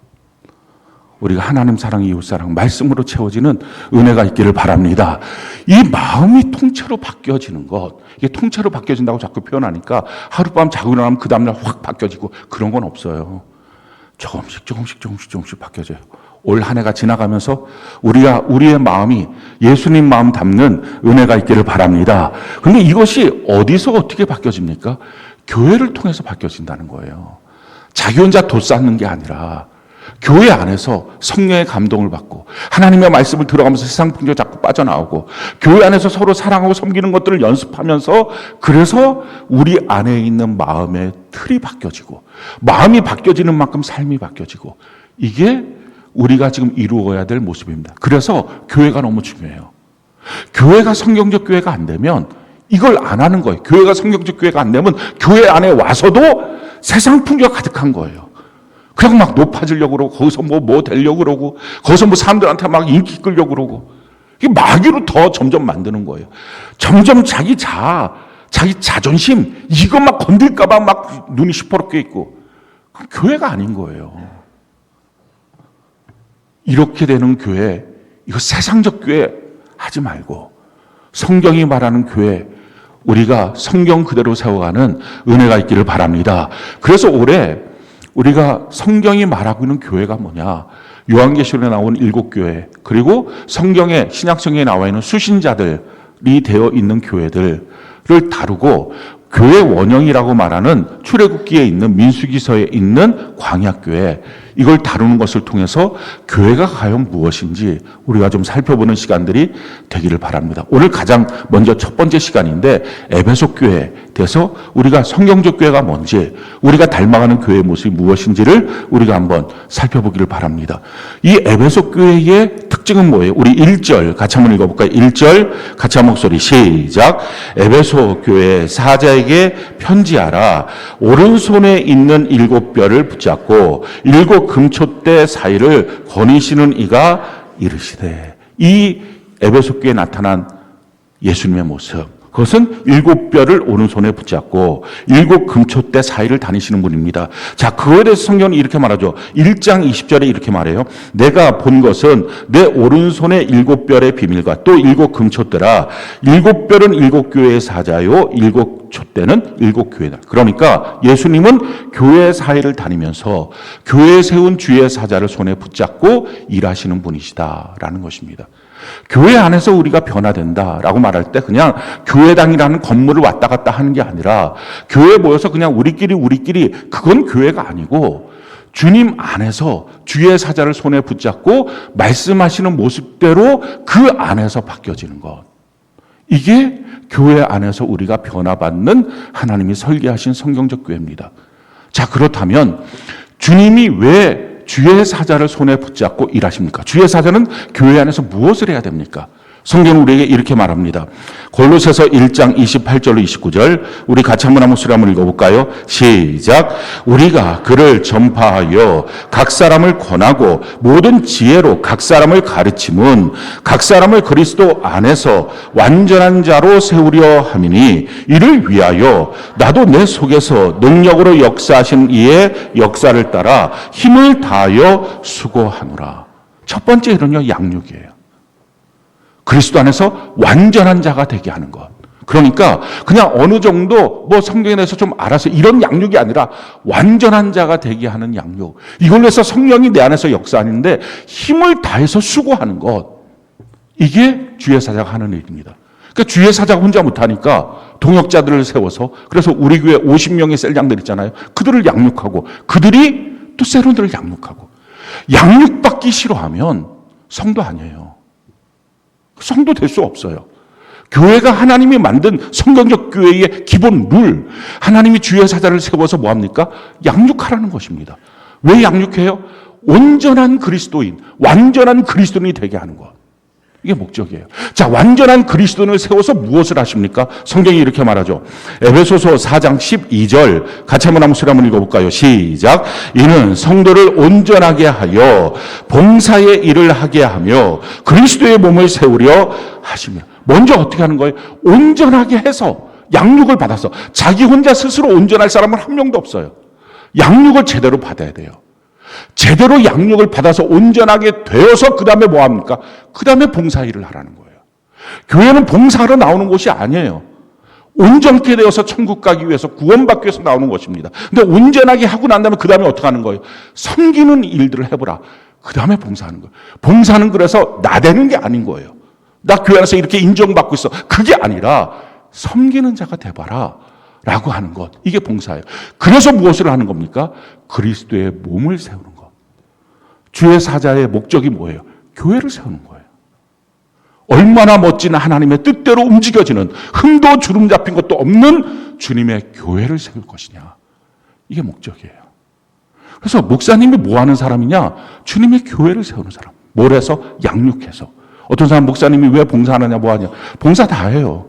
[SPEAKER 1] 우리가 하나님 사랑, 이웃 사랑, 말씀으로 채워지는 은혜가 있기를 바랍니다. 이 마음이 통째로 바뀌어지는 것, 이게 통째로 바뀌어진다고 자꾸 표현하니까 하룻밤 자고 일어나면 그 다음날 확 바뀌어지고 그런 건 없어요. 조금씩 바뀌어져요. 올 한 해가 지나가면서 우리의 마음이 예수님 마음 담는 은혜가 있기를 바랍니다. 근데 이것이 어디서 어떻게 바뀌어집니까? 교회를 통해서 바뀌어진다는 거예요. 자기 혼자 돛쌓는 게 아니라 교회 안에서 성령의 감동을 받고 하나님의 말씀을 들어가면서 세상 풍조 자꾸 빠져나오고 교회 안에서 서로 사랑하고 섬기는 것들을 연습하면서 그래서 우리 안에 있는 마음의 틀이 바뀌어지고 마음이 바뀌어지는 만큼 삶이 바뀌어지고 이게 우리가 지금 이루어야 될 모습입니다. 그래서 교회가 너무 중요해요. 교회가 성경적 교회가 안 되면 이걸 안 하는 거예요. 교회가 성경적 교회가 안 되면 교회 안에 와서도 세상 풍조가 가득한 거예요. 그냥 막 높아지려고 그러고 거기서 뭐 되려고 그러고 거기서 뭐 사람들한테 막 인기 끌려고 그러고 이게 마귀로 더 점점 만드는 거예요. 점점 자기 자존심 이거 막 건들까 봐 막 눈이 시퍼렇게 있고 교회가 아닌 거예요. 이렇게 되는 교회, 이거 세상적 교회 하지 말고 성경이 말하는 교회, 우리가 성경 그대로 세워가는 은혜가 있기를 바랍니다. 그래서 올해 우리가 성경이 말하고 있는 교회가 뭐냐? 요한계시록에 나온 7교회, 그리고 성경에 신약성경에 나와 있는 수신자들이 되어 있는 교회들을 다루고 교회 원형이라고 말하는 출애굽기에 있는 민수기서에 있는 광야교회 이걸 다루는 것을 통해서 교회가 과연 무엇인지 우리가 좀 살펴보는 시간들이 되기를 바랍니다. 오늘 가장 먼저 첫 번째 시간인데 에베소 교회에 대해서 우리가 성경적 교회가 뭔지 우리가 닮아가는 교회의 모습이 무엇인지를 우리가 한번 살펴보기를 바랍니다. 이 에베소 교회의 특징은 뭐예요? 우리 1절 같이 한번 읽어볼까요? 1절 같이 한 목소리 시작. 에베소 교회 사자에게 편지하라. 오른손에 있는 7뼈를 붙잡고 7 금촛대 사이를 거니시는 이가 이르시되. 이 에베소 교회에 나타난 예수님의 모습, 그것은 7뼈를 오른손에 붙잡고 7 금촛대 사이를 다니시는 분입니다. 자, 그거에 대해서 성경은 이렇게 말하죠. 1장 20절에 이렇게 말해요. 내가 본 것은 내 오른손의 7뼈의 비밀과 또 7 금촛대라. 7뼈는 7교회의 사자요 7 촛대는 7교회다. 그러니까 예수님은 교회 사이를 다니면서 교회에 세운 주의 사자를 손에 붙잡고 일하시는 분이시다라는 것입니다. 교회 안에서 우리가 변화된다라고 말할 때 그냥 교회당이라는 건물을 왔다 갔다 하는 게 아니라 교회에 모여서 그냥 우리끼리 그건 교회가 아니고 주님 안에서 주의 사자를 손에 붙잡고 말씀하시는 모습대로 그 안에서 바뀌어지는 것. 이게 교회 안에서 우리가 변화받는 하나님이 설계하신 성경적 교회입니다. 자, 그렇다면 주님이 왜 주의 사자를 손에 붙잡고 일하십니까? 주의 사자는 교회 안에서 무엇을 해야 됩니까? 성경은 우리에게 이렇게 말합니다. 골로새서 1장 28절로 29절 우리 같이 한번 목소리 한번 읽어볼까요? 시작. 우리가 그를 전파하여 각 사람을 권하고 모든 지혜로 각 사람을 가르침은 각 사람을 그리스도 안에서 완전한 자로 세우려 함이니 이를 위하여 나도 내 속에서 능력으로 역사하신 이의 역사를 따라 힘을 다하여 수고하노라. 첫 번째 일은요, 양육이에요. 그리스도 안에서 완전한 자가 되게 하는 것. 그러니까 그냥 어느 정도 뭐 성경에 대해서 좀 알아서 이런 양육이 아니라 완전한 자가 되게 하는 양육. 이걸로 해서 성령이 내 안에서 역사하는데 힘을 다해서 수고하는 것. 이게 주의 사자가 하는 일입니다. 그러니까 주의 사자가 혼자 못하니까 동역자들을 세워서 그래서 우리 교회 50명의 셀장들 있잖아요. 그들을 양육하고 그들이 또 세론들을 양육하고 양육받기 싫어하면 성도 아니에요. 성도 될 수 없어요. 교회가 하나님이 만든 성경적 교회의 기본 룰, 하나님이 주의 사자를 세워서 뭐합니까? 양육하라는 것입니다. 왜 양육해요? 온전한 그리스도인, 완전한 그리스도인이 되게 하는 것. 이게 목적이에요. 자, 완전한 그리스도인을 세워서 무엇을 하십니까? 성경이 이렇게 말하죠. 에베소서 4장 12절 같이 한번 목소리 한번 읽어볼까요? 시작. 이는 성도를 온전하게 하여 봉사의 일을 하게 하며 그리스도의 몸을 세우려 하시며. 먼저 어떻게 하는 거예요? 온전하게 해서 양육을 받아서. 자기 혼자 스스로 온전할 사람은 한 명도 없어요. 양육을 제대로 받아야 돼요. 제대로 양육을 받아서 온전하게 되어서 그 다음에 뭐 합니까? 그 다음에 봉사일을 하라는 거예요. 교회는 봉사하러 나오는 곳이 아니에요. 온전케 되어서 천국 가기 위해서 구원받기 위해서 나오는 것입니다. 근데 온전하게 하고 난 다음에 그 다음에 어떻게 하는 거예요? 섬기는 일들을 해보라. 그 다음에 봉사하는 거예요. 봉사는 그래서 나대는 게 아닌 거예요. 나 교회 안에서 이렇게 인정받고 있어. 그게 아니라 섬기는 자가 돼봐라 라고 하는 것. 이게 봉사예요. 그래서 무엇을 하는 겁니까? 그리스도의 몸을 세우는 것. 주의 사자의 목적이 뭐예요? 교회를 세우는 거예요. 얼마나 멋진 하나님의 뜻대로 움직여지는 흠도 주름 잡힌 것도 없는 주님의 교회를 세울 것이냐. 이게 목적이에요. 그래서 목사님이 뭐 하는 사람이냐? 주님의 교회를 세우는 사람. 뭘 해서? 양육해서. 어떤 사람 목사님이 왜 봉사하느냐 뭐 하냐. 봉사 다 해요.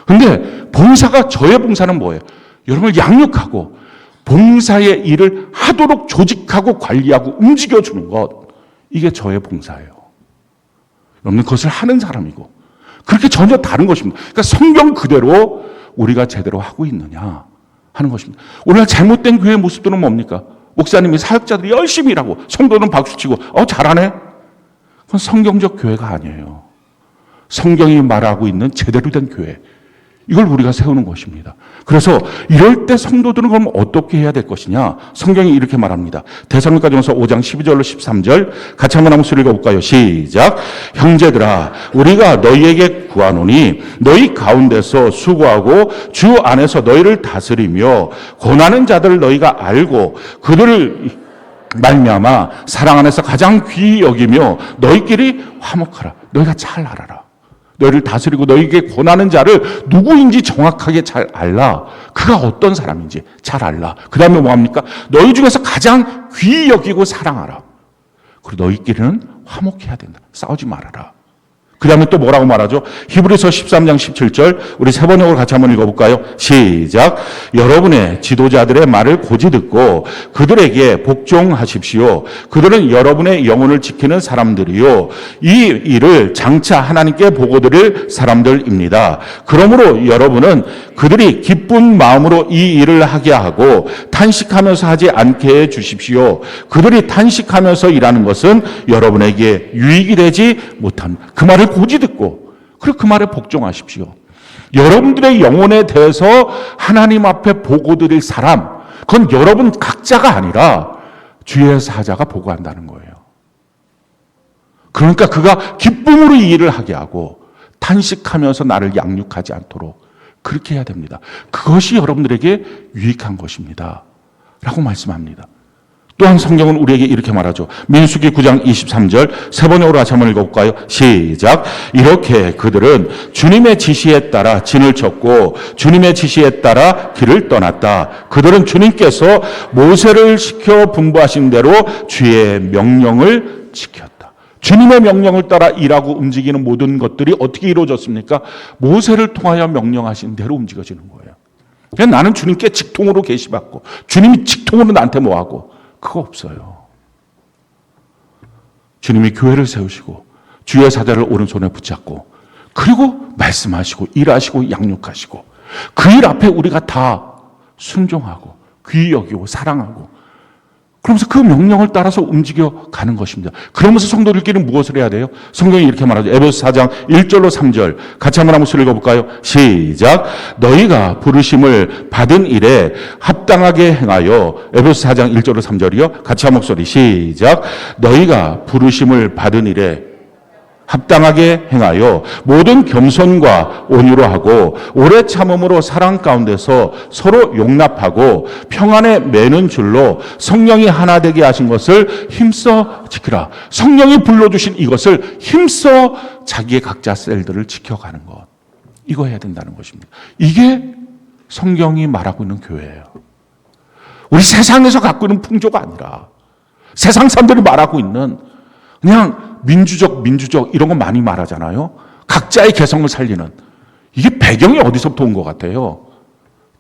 [SPEAKER 1] 근데 봉사가 저의 봉사는 뭐예요? 여러분을 양육하고 봉사의 일을 하도록 조직하고 관리하고 움직여주는 것. 이게 저의 봉사예요. 여러분 그것을 하는 사람이고 그렇게 전혀 다른 것입니다. 그러니까 성경 그대로 우리가 제대로 하고 있느냐 하는 것입니다. 오늘날 잘못된 교회의 모습들은 뭡니까? 목사님이 사역자들이 열심히 일하고 성도는 박수치고 잘하네. 그건 성경적 교회가 아니에요. 성경이 말하고 있는 제대로 된 교회. 이걸 우리가 세우는 것입니다. 그래서 이럴 때 성도들은 그럼 어떻게 해야 될 것이냐? 성경이 이렇게 말합니다. 데살로니가전서 5장 12절로 13절 같이 한번 소리 읽어볼까요? 시작. 형제들아 우리가 너희에게 구하노니 너희 가운데서 수고하고 주 안에서 너희를 다스리며 고난하는 자들을 너희가 알고 그들을 말미암아 사랑 안에서 가장 귀히 여기며 너희끼리 화목하라. 너희가 잘 알아라. 너희를 다스리고 너희에게 권하는 자를 누구인지 정확하게 잘 알라. 그가 어떤 사람인지 잘 알라. 그 다음에 뭐합니까? 너희 중에서 가장 귀히 여기고 사랑하라. 그리고 너희끼리는 화목해야 된다. 싸우지 말아라. 그 다음에 또 뭐라고 말하죠? 히브리서 13장 17절 우리 세 번역으로 같이 한번 읽어볼까요? 시작. 여러분의 지도자들의 말을 고지 듣고 그들에게 복종하십시오. 그들은 여러분의 영혼을 지키는 사람들이요 이 일을 장차 하나님께 보고 드릴 사람들입니다. 그러므로 여러분은 그들이 기쁜 마음으로 이 일을 하게 하고 탄식하면서 하지 않게 해 주십시오. 그들이 탄식하면서 일하는 것은 여러분에게 유익이 되지 못합니다. 그 말을 고지 듣고 그리고 그 말에 복종하십시오. 여러분들의 영혼에 대해서 하나님 앞에 보고 드릴 사람, 그건 여러분 각자가 아니라 주의 사자가 보고한다는 거예요. 그러니까 그가 기쁨으로 이 일을 하게 하고 탄식하면서 나를 양육하지 않도록 그렇게 해야 됩니다. 그것이 여러분들에게 유익한 것입니다. 라고 말씀합니다. 또한 성경은 우리에게 이렇게 말하죠. 민수기 9장 23절 세 번역으로 같이 한번 읽어볼까요? 시작. 이렇게 그들은 주님의 지시에 따라 진을 쳤고 주님의 지시에 따라 길을 떠났다. 그들은 주님께서 모세를 시켜 분부하신 대로 주의 명령을 지켰다. 주님의 명령을 따라 일하고 움직이는 모든 것들이 어떻게 이루어졌습니까? 모세를 통하여 명령하신 대로 움직여지는 거예요. 그냥 나는 주님께 직통으로 계시받고 주님이 직통으로 나한테 뭐하고 그거 없어요. 주님이 교회를 세우시고 주의 사자를 오른손에 붙잡고 그리고 말씀하시고 일하시고 양육하시고 그 일 앞에 우리가 다 순종하고 귀히 여기고 사랑하고 그러면서 그 명령을 따라서 움직여가는 것입니다. 그러면서 성도들끼리 무엇을 해야 돼요? 성경이 이렇게 말하죠. 에베소 4장 1절로 3절 같이 한번 읽어볼까요? 시작. 너희가 부르심을 받은 일에 합당하게 행하여 에베소 4장 1절로 3절이요. 같이 한 목소리 시작. 너희가 부르심을 받은 일에 합당하게 행하여 모든 겸손과 온유로 하고 오래 참음으로 사랑 가운데서 서로 용납하고 평안에 매는 줄로 성령이 하나 되게 하신 것을 힘써 지키라. 성령이 불러주신 이것을 힘써 자기의 각자 셀들을 지켜가는 것. 이거 해야 된다는 것입니다. 이게 성경이 말하고 있는 교회예요. 우리 세상에서 갖고 있는 풍조가 아니라 세상 사람들이 말하고 있는 그냥 민주적 이런 거 많이 말하잖아요. 각자의 개성을 살리는. 이게 배경이 어디서부터 온 것 같아요?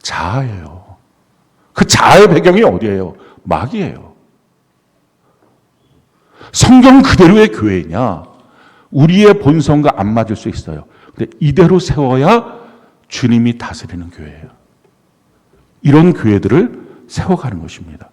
[SPEAKER 1] 자아예요. 그 자아의 배경이 어디예요? 마귀예요. 성경 그대로의 교회냐? 우리의 본성과 안 맞을 수 있어요. 근데 이대로 세워야 주님이 다스리는 교회예요. 이런 교회들을 세워가는 것입니다.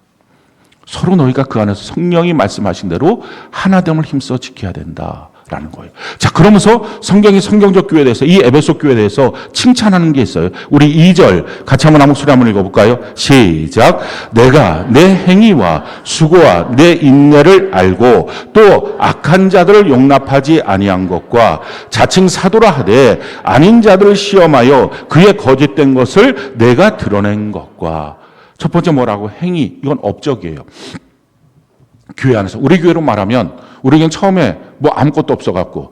[SPEAKER 1] 서로 너희가 그 안에서 성령이 말씀하신 대로 하나됨을 힘써 지켜야 된다라는 거예요. 자, 그러면서 성경이 성경적 교회에 대해서, 이 에베소 교회에 대해서 칭찬하는 게 있어요. 우리 2절 같이 한번 한목소리 한번 읽어볼까요? 시작. 내가 내 행위와 수고와 내 인내를 알고 또 악한 자들을 용납하지 아니한 것과 자칭 사도라 하되 아닌 자들을 시험하여 그의 거짓된 것을 내가 드러낸 것과. 첫 번째 뭐라고? 행위. 이건 업적이에요. 교회 안에서. 우리 교회로 말하면, 우리 교회는 처음에 뭐 아무것도 없어갖고,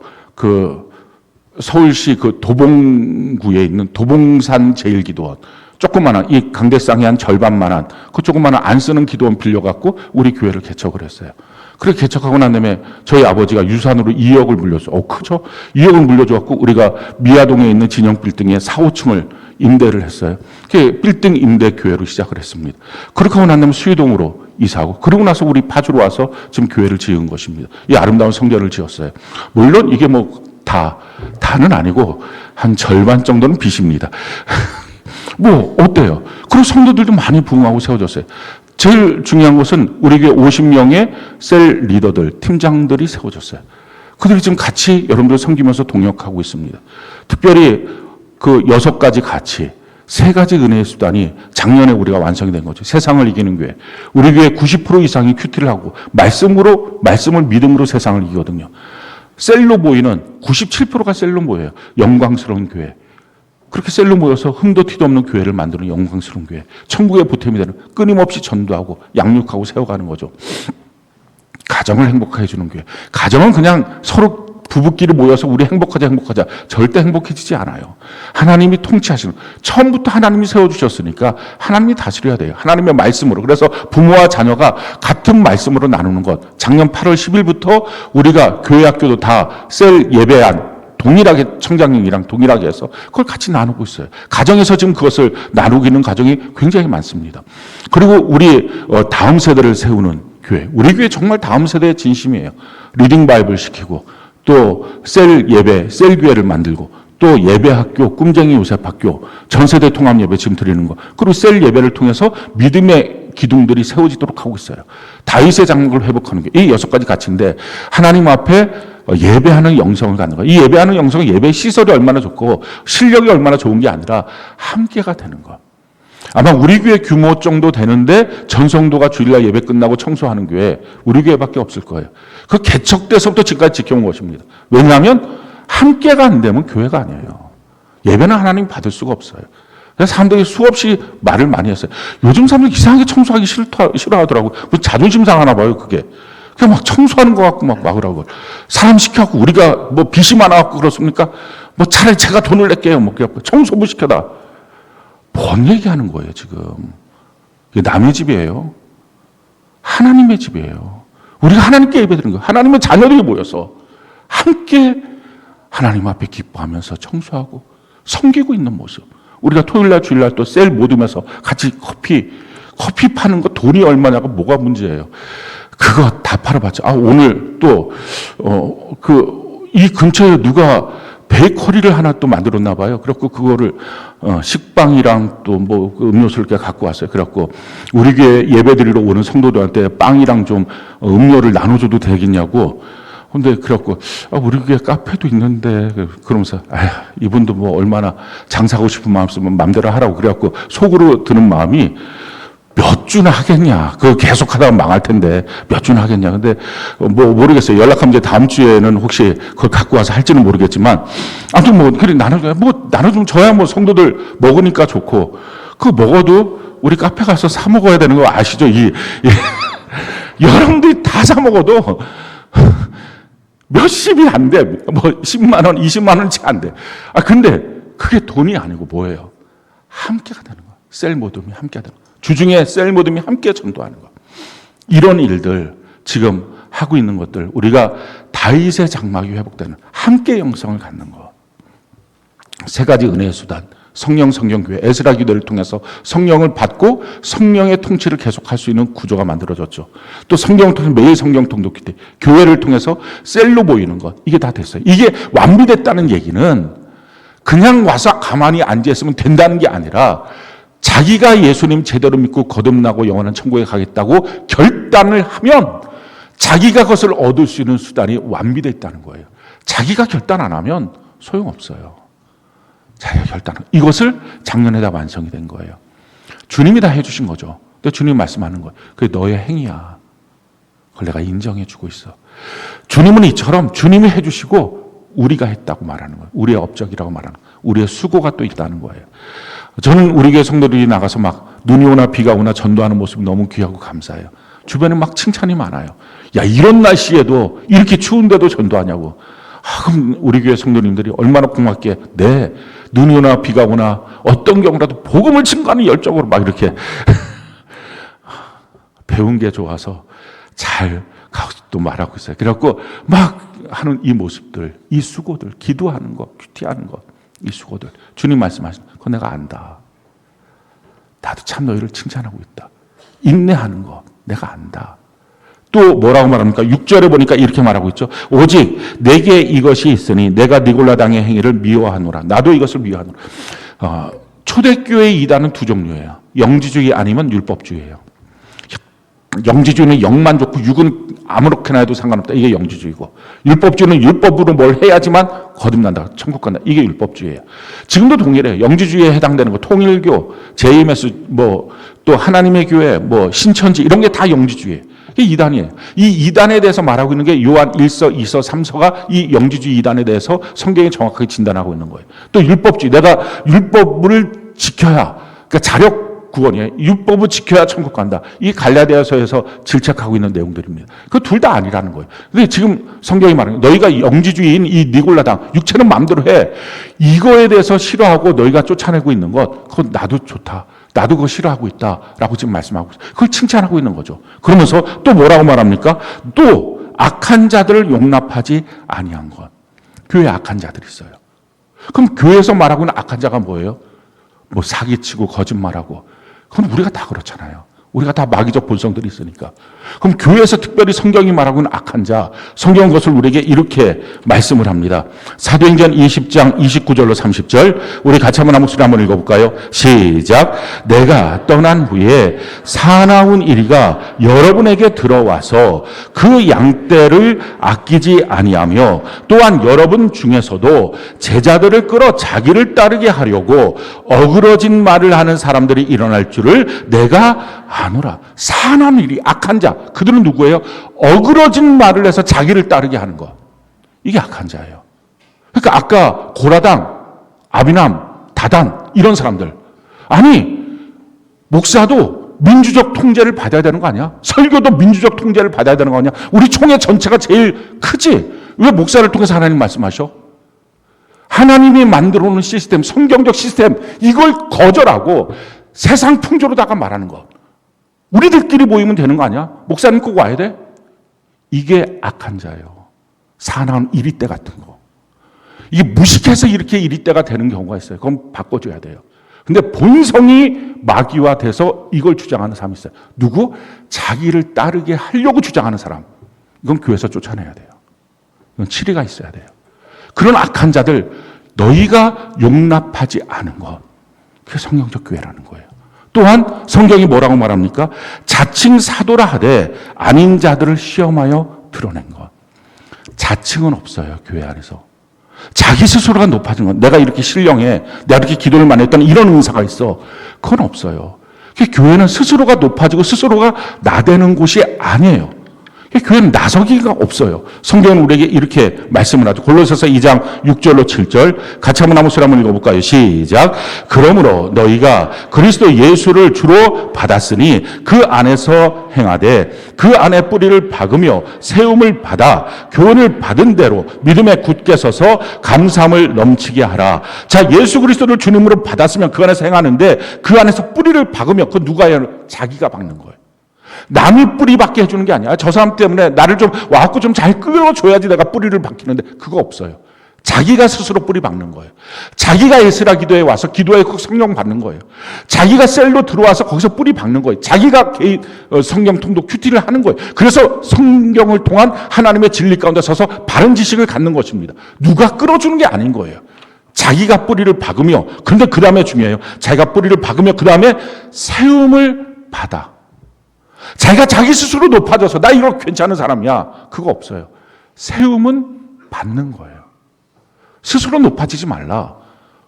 [SPEAKER 1] 서울시 도봉구에 있는 도봉산 제일기도원, 조그마한, 이 강대상의 한 절반만한, 그 조그마한 안 쓰는 기도원 빌려갖고, 우리 교회를 개척을 했어요. 그렇게 개척하고 난 다음에 저희 아버지가 유산으로 2억을 물렸어요. 크죠? 2억을 물려줘갖고, 우리가 미아동에 있는 진영 빌딩에 4, 5층을 임대를 했어요. 그게 빌딩 임대 교회로 시작을 했습니다. 그렇게 하고 난 다음에 수유동으로 이사하고, 그러고 나서 우리 파주로 와서 지금 교회를 지은 것입니다. 이 아름다운 성전을 지었어요. 물론 이게 다는 아니고 한 절반 정도는 빚입니다. 어때요? 그리고 성도들도 많이 부흥하고 세워졌어요. 제일 중요한 것은 우리 교회 50명의 셀 리더들, 팀장들이 세워졌어요. 그들이 지금 같이 여러분들 섬기면서 동역하고 있습니다. 특별히 6가지 가치, 3가지 은혜의 수단이 작년에 우리가 완성이 된 거죠. 세상을 이기는 교회. 우리 교회 90% 이상이 큐티를 하고 말씀을 믿음으로 세상을 이기거든요. 셀로 모이는 97%가 셀로 모여요. 영광스러운 교회. 그렇게 셀로 모여서 흠도 티도 없는 교회를 만드는 영광스러운 교회. 천국의 보탬이 되는, 끊임없이 전도하고 양육하고 세워가는 거죠. 가정을 행복하게 해주는 교회. 가정은 그냥 서로 부부끼리 모여서 우리 행복하자 절대 행복해지지 않아요. 하나님이 통치하시는, 처음부터 하나님이 세워주셨으니까 하나님이 다스려야 돼요. 하나님의 말씀으로. 그래서 부모와 자녀가 같은 말씀으로 나누는 것. 작년 8월 10일부터 우리가 교회 학교도 다 셀 예배한 동일하게, 청장님이랑 동일하게 해서 그걸 같이 나누고 있어요. 가정에서 지금 그것을 나누기는 가정이 굉장히 많습니다. 그리고 우리 다음 세대를 세우는 교회. 우리 교회 정말 다음 세대의 진심이에요. 리딩 바이블 시키고, 또 셀 예배, 셀 교회를 만들고, 또 예배학교, 꿈쟁이 요셉학교, 전세대 통합 예배 지금 드리는 거, 그리고 셀 예배를 통해서 믿음의 기둥들이 세워지도록 하고 있어요. 다윗의 장막을 회복하는 게 이 6가지 가치인데, 하나님 앞에 예배하는 영성을 갖는 거예요. 이 예배하는 영성은 예배 시설이 얼마나 좋고 실력이 얼마나 좋은 게 아니라 함께가 되는 거. 아마 우리 교회 규모 정도 되는데 전성도가 주일날 예배 끝나고 청소하는 교회 우리 교회밖에 없을 거예요. 그 개척때서부터 지금까지 지켜온 것입니다. 왜냐하면 함께가 안 되면 교회가 아니에요. 예배는 하나님 받을 수가 없어요. 그래서 사람들이 수없이 말을 많이 했어요. 요즘 사람들 이상하게 청소하기 싫어하더라고요. 자존심 상하나 봐요, 그게. 그냥 막 청소하는 것 같고 막 막으라고. 사람 시켜갖고 우리가 빚이 많아갖고 그렇습니까? 차라리 제가 돈을 낼게요. 청소부 시켜다. 뭔 얘기하는 거예요, 지금. 이게 남의 집이에요. 하나님의 집이에요. 우리가 하나님께 예배드리는 거예요. 하나님의 자녀들이 모여서 함께 하나님 앞에 기뻐하면서 청소하고 섬기고 있는 모습. 우리가 토요일날 주일날 또 셀 모듬에서 같이 커피 파는 거 돈이 얼마냐고 뭐가 문제예요. 그거 다 팔아봤죠. 오늘 또 이 근처에 누가 베이커리를 하나 또 만들었나 봐요. 그래갖고 그거를 식빵이랑 또 음료수를 갖고 왔어요. 그래갖고 우리 교회 예배드리러 오는 성도들한테 빵이랑 좀 음료를 나눠줘도 되겠냐고. 근데 그래갖고 우리 교회 카페도 있는데 그러면서 이분도 얼마나 장사하고 싶은 마음 쓰면 마음대로 하라고. 그래갖고 속으로 드는 마음이 몇 주나 하겠냐. 그거 계속 하다가 망할 텐데 몇 주나 하겠냐. 근데 모르겠어요. 연락하면 이제 다음 주에는 혹시 그걸 갖고 와서 할지는 모르겠지만 아무튼 그래 나눠주면 저야 성도들 먹으니까 좋고, 그거 먹어도 우리 카페 가서 사 먹어야 되는 거 아시죠? 여러분들이 다 사 먹어도 몇십이 안 돼. 10만 원, 20만 원치 안 돼. 근데 그게 돈이 아니고 뭐예요? 함께가 되는 거야. 셀 모듬이 함께가 되는 거야. 주중에 셀 모듬이 함께 전도하는 것. 이런 일들 지금 하고 있는 것들, 우리가 다윗의 장막이 회복되는 함께 영성을 갖는 것. 3가지 은혜의 수단. 성경교회, 에스라 기도를 통해서 성령을 받고 성령의 통치를 계속할 수 있는 구조가 만들어졌죠. 또 성경을 통해서 매일 성경 통독 기도, 교회를 통해서 셀로 모이는 것. 이게 다 됐어요. 이게 완비됐다는 얘기는 그냥 와서 가만히 앉아있으면 된다는 게 아니라 자기가 예수님 제대로 믿고 거듭나고 영원한 천국에 가겠다고 결단을 하면 자기가 그것을 얻을 수 있는 수단이 완비되어 있다는 거예요. 자기가 결단 안 하면 소용없어요. 자기가 결단하고 이것을 작년에 다 완성이 된 거예요. 주님이 다 해주신 거죠. 근데 주님이 말씀하는 거예요. 그게 너의 행위야. 그걸 내가 인정해 주고 있어. 주님은 이처럼 주님이 해주시고 우리가 했다고 말하는 거예요. 우리의 업적이라고 말하는 거예요. 우리의 수고가 또 있다는 거예요. 저는 우리 교회 성도들이 나가서 막 눈이 오나 비가 오나 전도하는 모습이 너무 귀하고 감사해요. 주변에 막 칭찬이 많아요. 야, 이런 날씨에도 이렇게 추운데도 전도하냐고. 그럼 우리 교회 성도님들이 얼마나 고맙게, 네, 눈이 오나 비가 오나 어떤 경우라도 복음을 증거하는 열정으로 막 이렇게 배운 게 좋아서 잘 또 말하고 있어요. 그래갖고 막 하는 이 모습들, 이 수고들, 기도하는 것, 큐티하는 것, 이 수고들. 주님 말씀하시는 거 내가 안다. 나도 참 너희를 칭찬하고 있다. 인내하는 것 내가 안다. 또 뭐라고 말합니까? 6절에 보니까 이렇게 말하고 있죠. 오직 내게 이것이 있으니 내가 니골라당의 행위를 미워하노라. 나도 이것을 미워하노라. 초대교회 이단은 두 종류예요. 영지주의 아니면 율법주의예요. 영지주의는 영만 좋고 육은 아무렇게나 해도 상관없다. 이게 영지주의고, 율법주의는 율법으로 뭘 해야지만 거듭난다, 천국 간다. 이게 율법주의예요. 지금도 동일해요. 영지주의에 해당되는 거, 통일교, JMS, 또 하나님의 교회, 신천지 이런 게 다 영지주의예요. 이게 이단이에요. 이 이단에 대해서 말하고 있는 게 요한 1서, 2서, 3서가 이 영지주의 이단에 대해서 성경이 정확하게 진단하고 있는 거예요. 또 율법주의, 내가 율법을 지켜야, 그러니까 자력 구원이에요. 율법을 지켜야 천국 간다. 이 갈라디아서에서 질책하고 있는 내용들입니다. 그 둘 다 아니라는 거예요. 근데 지금 성경이 말하는 거예요. 너희가 영지주의인 이 니골라당, 육체는 마음대로 해. 이거에 대해서 싫어하고 너희가 쫓아내고 있는 것, 그건 나도 좋다. 나도 그거 싫어하고 있다라고 지금 말씀하고 있어요. 그걸 칭찬하고 있는 거죠. 그러면서 또 뭐라고 말합니까? 또 악한 자들을 용납하지 아니한 것. 교회에 악한 자들이 있어요. 그럼 교회에서 말하고 있는 악한 자가 뭐예요? 사기치고 거짓말하고. 그건 우리가 다 그렇잖아요. 우리가 다 마귀적 본성들이 있으니까. 그럼 교회에서 특별히 성경이 말하고 있는 악한 자, 성경은 그것을 우리에게 이렇게 말씀을 합니다. 사도행전 20장 29절로 30절, 우리 같이 한번 목소리 한번 읽어볼까요? 시작. 내가 떠난 후에 사나운 이리가 여러분에게 들어와서 그 양떼를 아끼지 아니하며 또한 여러분 중에서도 제자들을 끌어 자기를 따르게 하려고 어그러진 말을 하는 사람들이 일어날 줄을 내가 아노라. 사나운 일이, 악한 자, 그들은 누구예요? 어그러진 말을 해서 자기를 따르게 하는 것. 이게 악한 자예요. 그러니까 아까 고라당, 아비남, 다단 이런 사람들. 아니, 목사도 민주적 통제를 받아야 되는 거 아니야? 설교도 민주적 통제를 받아야 되는 거 아니야? 우리 총회 전체가 제일 크지? 왜 목사를 통해서 하나님 말씀하셔? 하나님이 만들어 놓은 시스템, 성경적 시스템, 이걸 거절하고 세상 풍조로다가 말하는 거. 우리들끼리 모이면 되는 거 아니야? 목사님 꼭 와야 돼? 이게 악한 자예요. 사나운 이리떼 같은 거. 이게 무식해서 이렇게 이리떼가 되는 경우가 있어요. 그건 바꿔줘야 돼요. 근데 본성이 마귀화돼서 이걸 주장하는 사람이 있어요. 누구? 자기를 따르게 하려고 주장하는 사람. 이건 교회에서 쫓아내야 돼요. 이건 치리가 있어야 돼요. 그런 악한 자들 너희가 용납하지 않은 것. 그게 성경적 교회라는 거예요. 또한 성경이 뭐라고 말합니까? 자칭 사도라 하되 아닌 자들을 시험하여 드러낸 것. 자칭은 없어요. 교회 안에서. 자기 스스로가 높아진 것. 내가 이렇게 신령해. 내가 이렇게 기도를 많이 했더니 이런 은사가 있어. 그건 없어요. 교회는 스스로가 높아지고 스스로가 나대는 곳이 아니에요. 교회는 나서기가 없어요. 성경은 우리에게 이렇게 말씀을 하죠. 골로새서 2장 6절로 7절 같이 한번 목소리 한번 읽어볼까요? 시작. 그러므로 너희가 그리스도 예수를 주로 받았으니 그 안에서 행하되 그 안에 뿌리를 박으며 세움을 받아 교훈을 받은 대로 믿음에 굳게 서서 감사함을 넘치게 하라. 자, 예수 그리스도를 주님으로 받았으면 그 안에서 행하는데 그 안에서 뿌리를 박으며 그 누가 해요? 자기가 박는 거예요. 남이 뿌리 박게 해주는 게 아니야. 저 사람 때문에 나를 좀 와갖고 좀 잘 끌어줘야지 내가 뿌리를 박히는데 그거 없어요. 자기가 스스로 뿌리 박는 거예요. 자기가 에스라 기도에 와서 기도에 성령 받는 거예요. 자기가 셀로 들어와서 거기서 뿌리 박는 거예요. 자기가 개인 성경 통독 큐티를 하는 거예요. 그래서 성경을 통한 하나님의 진리 가운데 서서 바른 지식을 갖는 것입니다. 누가 끌어주는 게 아닌 거예요. 자기가 뿌리를 박으며, 근데 그 다음에 중요해요. 자기가 뿌리를 박으며 그 다음에 세움을 받아. 자기가 자기 스스로 높아져서 나 이거 괜찮은 사람이야. 그거 없어요. 세움은 받는 거예요. 스스로 높아지지 말라.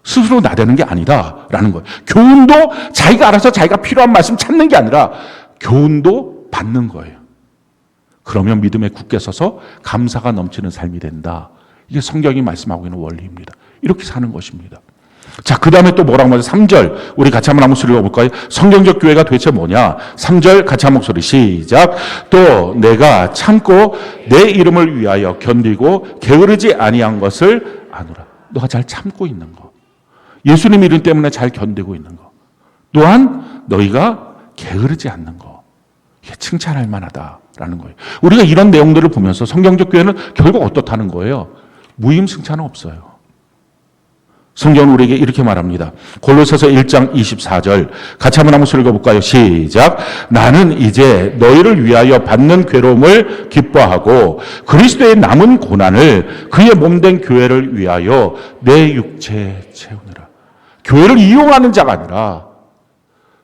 [SPEAKER 1] 스스로 나대는 게 아니다라는 거예요. 교훈도 자기가 알아서 자기가 필요한 말씀 찾는 게 아니라 교훈도 받는 거예요. 그러면 믿음에 굳게 서서 감사가 넘치는 삶이 된다. 이게 성경이 말씀하고 있는 원리입니다. 이렇게 사는 것입니다. 자, 그 다음에 또 뭐라고 말해요? 3절. 우리 같이 한번 목소리 읽어볼까요? 성경적 교회가 도대체 뭐냐? 3절 같이 한 목소리 시작. 또 내가 참고 내 이름을 위하여 견디고 게으르지 아니한 것을 아노라. 너가 잘 참고 있는 거. 예수님 이름 때문에 잘 견디고 있는 거. 또한 너희가 게으르지 않는 거. 이게 칭찬할 만하다라는 거예요. 우리가 이런 내용들을 보면서 성경적 교회는 결국 어떻다는 거예요? 무임승차는 없어요. 성경은 우리에게 이렇게 말합니다. 골로새서 1장 24절 같이 한번 목소리 읽어볼까요? 시작. 나는 이제 너희를 위하여 받는 괴로움을 기뻐하고 그리스도의 남은 고난을 그의 몸된 교회를 위하여 내 육체에 채우느라. 교회를 이용하는 자가 아니라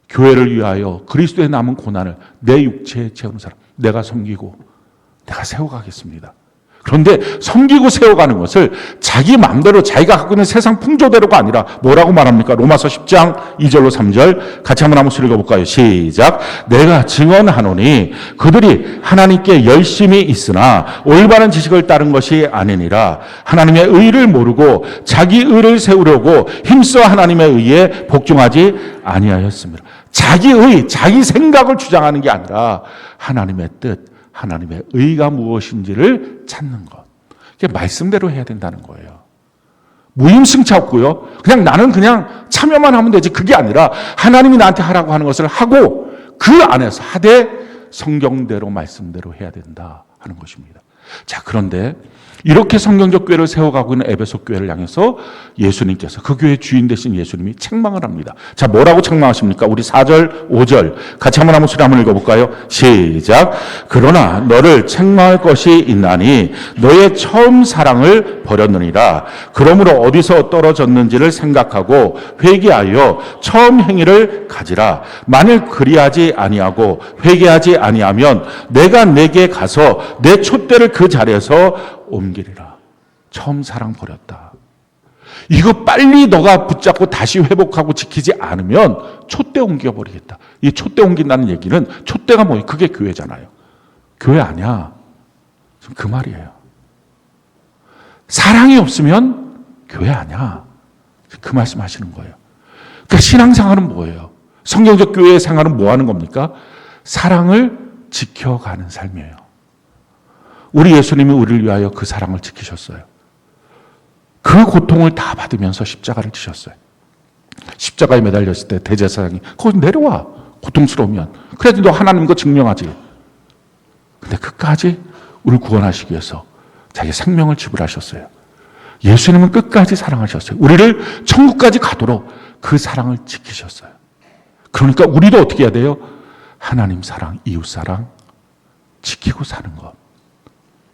[SPEAKER 1] 교회를 위하여 그리스도의 남은 고난을 내 육체에 채우는 사람. 내가 섬기고 내가 세워가겠습니다. 그런데 섬기고 세워가는 것을 자기 마음대로 자기가 갖고 있는 세상 풍조대로가 아니라 뭐라고 말합니까? 로마서 10장 2절로 3절 같이 한번 목소리 읽어볼까요? 시작. 내가 증언하노니 그들이 하나님께 열심히 있으나 올바른 지식을 따른 것이 아니니라. 하나님의 의를 모르고 자기 의를 세우려고 힘써 하나님의 의에 복종하지 아니하였습니다. 자기 의, 자기 생각을 주장하는 게 아니라 하나님의 뜻, 하나님의 의가 무엇인지를 찾는 것. 이게 말씀대로 해야 된다는 거예요. 무임승차 없고요. 나는 그냥 참여만 하면 되지. 그게 아니라 하나님이 나한테 하라고 하는 것을 하고 그 안에서 하되 성경대로 말씀대로 해야 된다 하는 것입니다. 자, 그런데 이렇게 성경적 교회를 세워가고 있는 에베소 교회를 향해서 예수님께서 그 교회의 주인 되신 예수님이 책망을 합니다. 자, 뭐라고 책망하십니까? 우리 4절, 5절 같이 한번 목소리 한번 읽어볼까요? 시작. 그러나 너를 책망할 것이 있나니 너의 처음 사랑을 버렸느니라. 그러므로 어디서 떨어졌는지를 생각하고 회개하여 처음 행위를 가지라. 만일 그리하지 아니하고 회개하지 아니하면 내가 내게 가서 내 촛대를 그 자리에서 옮기리라. 처음 사랑 버렸다. 이거 빨리 너가 붙잡고 다시 회복하고 지키지 않으면 촛대 옮겨버리겠다. 이 촛대 옮긴다는 얘기는 촛대가 뭐예요? 그게 교회잖아요. 교회 아니야. 그 말이에요. 사랑이 없으면 교회 아니야. 그 말씀 하시는 거예요. 그러니까 신앙생활은 뭐예요? 성경적 교회의 생활은 뭐 하는 겁니까? 사랑을 지켜가는 삶이에요. 우리 예수님이 우리를 위하여 그 사랑을 지키셨어요. 그 고통을 다 받으면서 십자가를 지셨어요. 십자가에 매달렸을 때 대제사장이 거기 내려와. 고통스러우면. 그래도 너 하나님 거 증명하지. 근데 끝까지 우리를 구원하시기 위해서 자기 생명을 지불하셨어요. 예수님은 끝까지 사랑하셨어요. 우리를 천국까지 가도록 그 사랑을 지키셨어요. 그러니까 우리도 어떻게 해야 돼요? 하나님 사랑, 이웃 사랑 지키고 사는 것.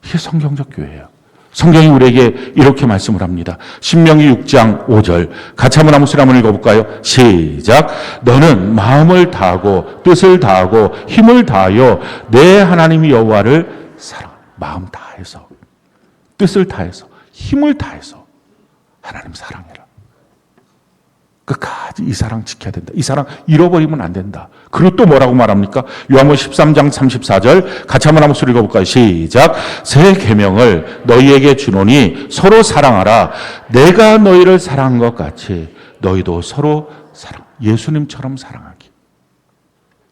[SPEAKER 1] 이게 성경적 교회예요. 성경이 우리에게 이렇게 말씀을 합니다. 신명기 6장 5절 같이 한번 목소리 한번 읽어볼까요? 시작. 너는 마음을 다하고 뜻을 다하고 힘을 다하여 내 하나님 여호와를 사랑하라. 마음 다해서 뜻을 다해서 힘을 다해서 하나님 사랑해라. 끝까지 이 사랑 지켜야 된다. 이 사랑 잃어버리면 안 된다. 그리고 또 뭐라고 말합니까? 요한복음 13장 34절 같이 한번 목소리 읽어볼까요? 시작. 새 계명을 너희에게 주노니 서로 사랑하라. 내가 너희를 사랑한 것 같이 너희도 서로 사랑. 예수님처럼 사랑하기.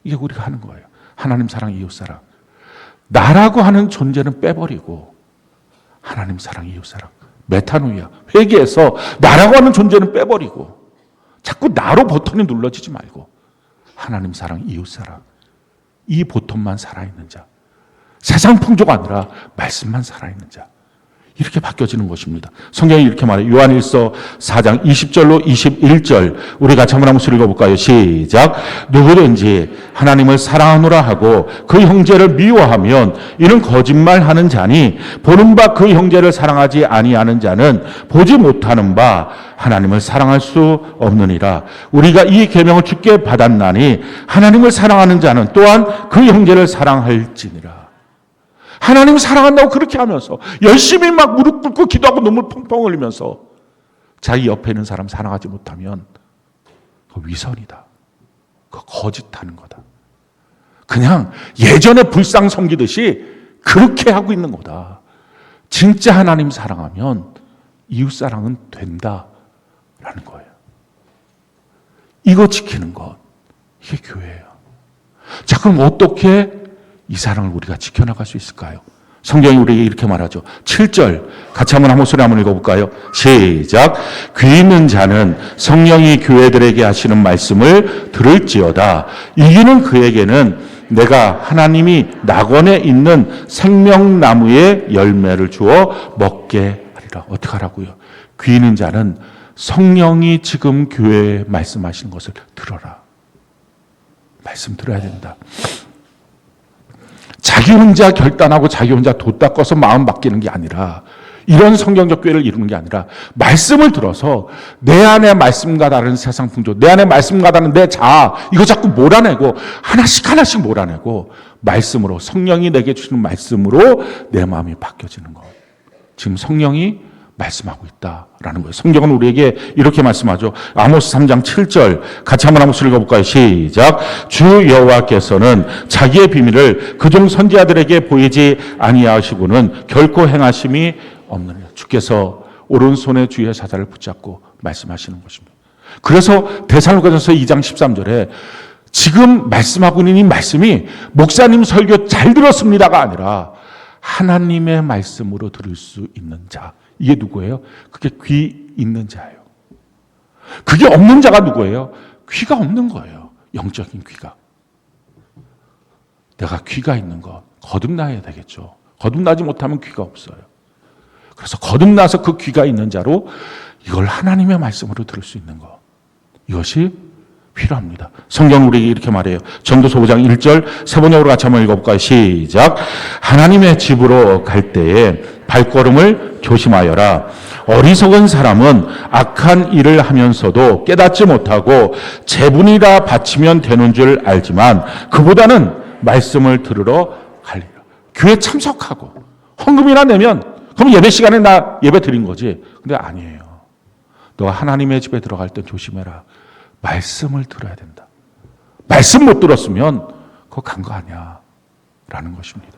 [SPEAKER 1] 이게 우리가 하는 거예요. 하나님 사랑, 이웃 사랑. 나라고 하는 존재는 빼버리고 하나님 사랑, 이웃 사랑. 메타노이아. 회개해서 나라고 하는 존재는 빼버리고 자꾸 나로 버튼이 눌러지지 말고 하나님 사랑, 이웃 사랑. 이 보통만 살아있는 자. 세상 풍조가 아니라 말씀만 살아있는 자. 이렇게 바뀌어지는 것입니다. 성경이 이렇게 말해요. 요한일서 4장 20절로 21절 우리 같이 한번 읽어볼까요? 시작. 누구든지 하나님을 사랑하노라 하고 그 형제를 미워하면 이는 거짓말하는 자니 보는 바 그 형제를 사랑하지 아니하는 자는 보지 못하는 바 하나님을 사랑할 수 없느니라. 우리가 이 계명을 주께 받았나니 하나님을 사랑하는 자는 또한 그 형제를 사랑할지니라. 하나님 사랑한다고 그렇게 하면서 열심히 막 무릎 꿇고 기도하고 눈물 펑펑 흘리면서 자기 옆에 있는 사람 사랑하지 못하면 그 위선이다. 그 거짓하는 거다. 그냥 예전에 불상 섬기듯이 그렇게 하고 있는 거다. 진짜 하나님 사랑하면 이웃 사랑은 된다라는 거예요. 이거 지키는 것, 이게 교회예요. 자, 그럼 어떻게 이 사랑을 우리가 지켜나갈 수 있을까요? 성경이 우리에게 이렇게 말하죠. 7절 같이 한번 소리 한번 읽어볼까요? 시작. 귀 있는 자는 성령이 교회들에게 하시는 말씀을 들을지어다. 이기는 그에게는 내가 하나님이 낙원에 있는 생명나무의 열매를 주어 먹게 하리라. 어떻게 하라고요? 귀 있는 자는 성령이 지금 교회에 말씀하시는 것을 들어라. 말씀 들어야 된다. 자기 혼자 결단하고 자기 혼자 도 닦아서 마음 바뀌는 게 아니라 이런 성경적 교회를 이루는 게 아니라 말씀을 들어서 내 안에 말씀과 다른 세상 풍조, 내 안에 말씀과 다른 내 자아 이거 자꾸 몰아내고 하나씩 몰아내고 말씀으로 성령이 내게 주시는 말씀으로 내 마음이 바뀌어지는 것. 지금 성령이 말씀하고 있다라는 거예요. 성경은 우리에게 이렇게 말씀하죠. 아모스 3장 7절 같이 한번 아모스 읽어볼까요? 시작. 주 여호와께서는 자기의 비밀을 그종 선지자들에게 보이지 아니하시고는 결코 행하심이 없느니라. 주께서 오른손에 주의 사자를 붙잡고 말씀하시는 것입니다. 그래서 데살로니가전서 2장 13절에 지금 말씀하고 있는 이 말씀이 목사님 설교 잘 들었습니다가 아니라 하나님의 말씀으로 들을 수 있는 자. 이게 누구예요? 그게 귀 있는 자예요. 그게 없는 자가 누구예요? 귀가 없는 거예요. 영적인 귀가. 내가 귀가 있는 것 거듭나야 되겠죠. 거듭나지 못하면 귀가 없어요. 그래서 거듭나서 그 귀가 있는 자로 이걸 하나님의 말씀으로 들을 수 있는 것. 이것이 필요합니다. 성경 우리에게 이렇게 말해요. 전도서 5장 1절 세 번역으로 같이 한번 읽어볼까요? 시작. 하나님의 집으로 갈 때에 발걸음을 조심하여라. 어리석은 사람은 악한 일을 하면서도 깨닫지 못하고 재분이라 바치면 되는 줄 알지만 그보다는 말씀을 들으러 갈리라. 교회 참석하고 헌금이나 내면 그럼 예배 시간에 나 예배 드린 거지. 근데 아니에요. 너가 하나님의 집에 들어갈 때 조심해라. 말씀을 들어야 된다. 말씀 못 들었으면 그거 간 거 아니야 라는 것입니다.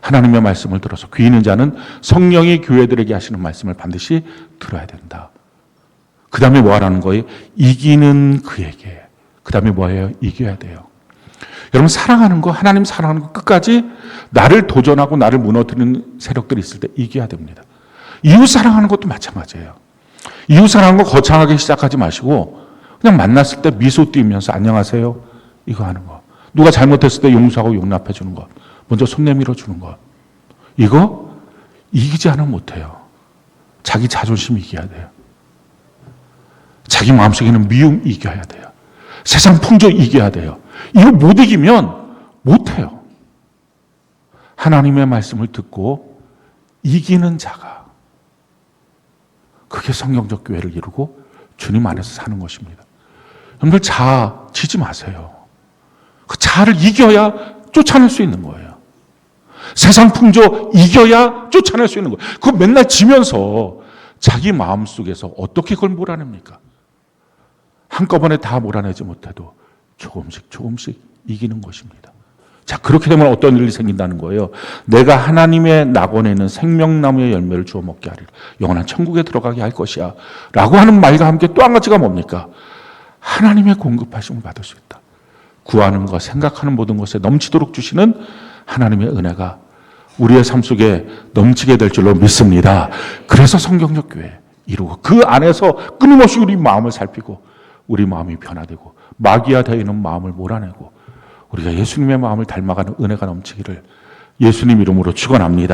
[SPEAKER 1] 하나님의 말씀을 들어서 귀 있는 자는 성령이 교회들에게 하시는 말씀을 반드시 들어야 된다. 그 다음에 뭐 하라는 거예요? 이기는 그에게. 그 다음에 뭐예요? 이겨야 돼요. 여러분 사랑하는 거, 하나님 사랑하는 거 끝까지 나를 도전하고 나를 무너뜨리는 세력들이 있을 때 이겨야 됩니다. 이웃 사랑하는 것도 마찬가지예요. 이웃 사랑하는 거 거창하게 시작하지 마시고 그냥 만났을 때 미소 띄우면서 안녕하세요 이거 하는 거. 누가 잘못했을 때 용서하고 용납해 주는 것. 먼저 손 내밀어 주는 것. 이거 이기지 않으면 못해요. 자기 자존심 이겨야 돼요. 자기 마음속에 있는 미움 이겨야 돼요. 세상 풍조 이겨야 돼요. 이거 못 이기면 못해요. 하나님의 말씀을 듣고 이기는 자가 그게 성경적 교회를 이루고 주님 안에서 사는 것입니다. 여러분들 자아 지지 마세요. 그 자아를 이겨야 쫓아낼 수 있는 거예요. 세상 풍조 이겨야 쫓아낼 수 있는 거예요. 그거 맨날 지면서 자기 마음속에서 어떻게 그걸 몰아냅니까? 한꺼번에 다 몰아내지 못해도 조금씩 이기는 것입니다. 자, 그렇게 되면 어떤 일이 생긴다는 거예요. 내가 하나님의 낙원에 있는 생명나무의 열매를 주워 먹게 하리라. 영원한 천국에 들어가게 할 것이야. 라고 하는 말과 함께 또 한 가지가 뭡니까? 하나님의 공급하심을 받을 수 있다. 구하는 것, 생각하는 모든 것에 넘치도록 주시는 하나님의 은혜가 우리의 삶 속에 넘치게 될 줄로 믿습니다. 그래서 성경적 교회 이루고 그 안에서 끊임없이 우리 마음을 살피고 우리 마음이 변화되고 마귀와 대인은 마음을 몰아내고 우리가 예수님의 마음을 닮아가는 은혜가 넘치기를 예수님 이름으로 축원합니다.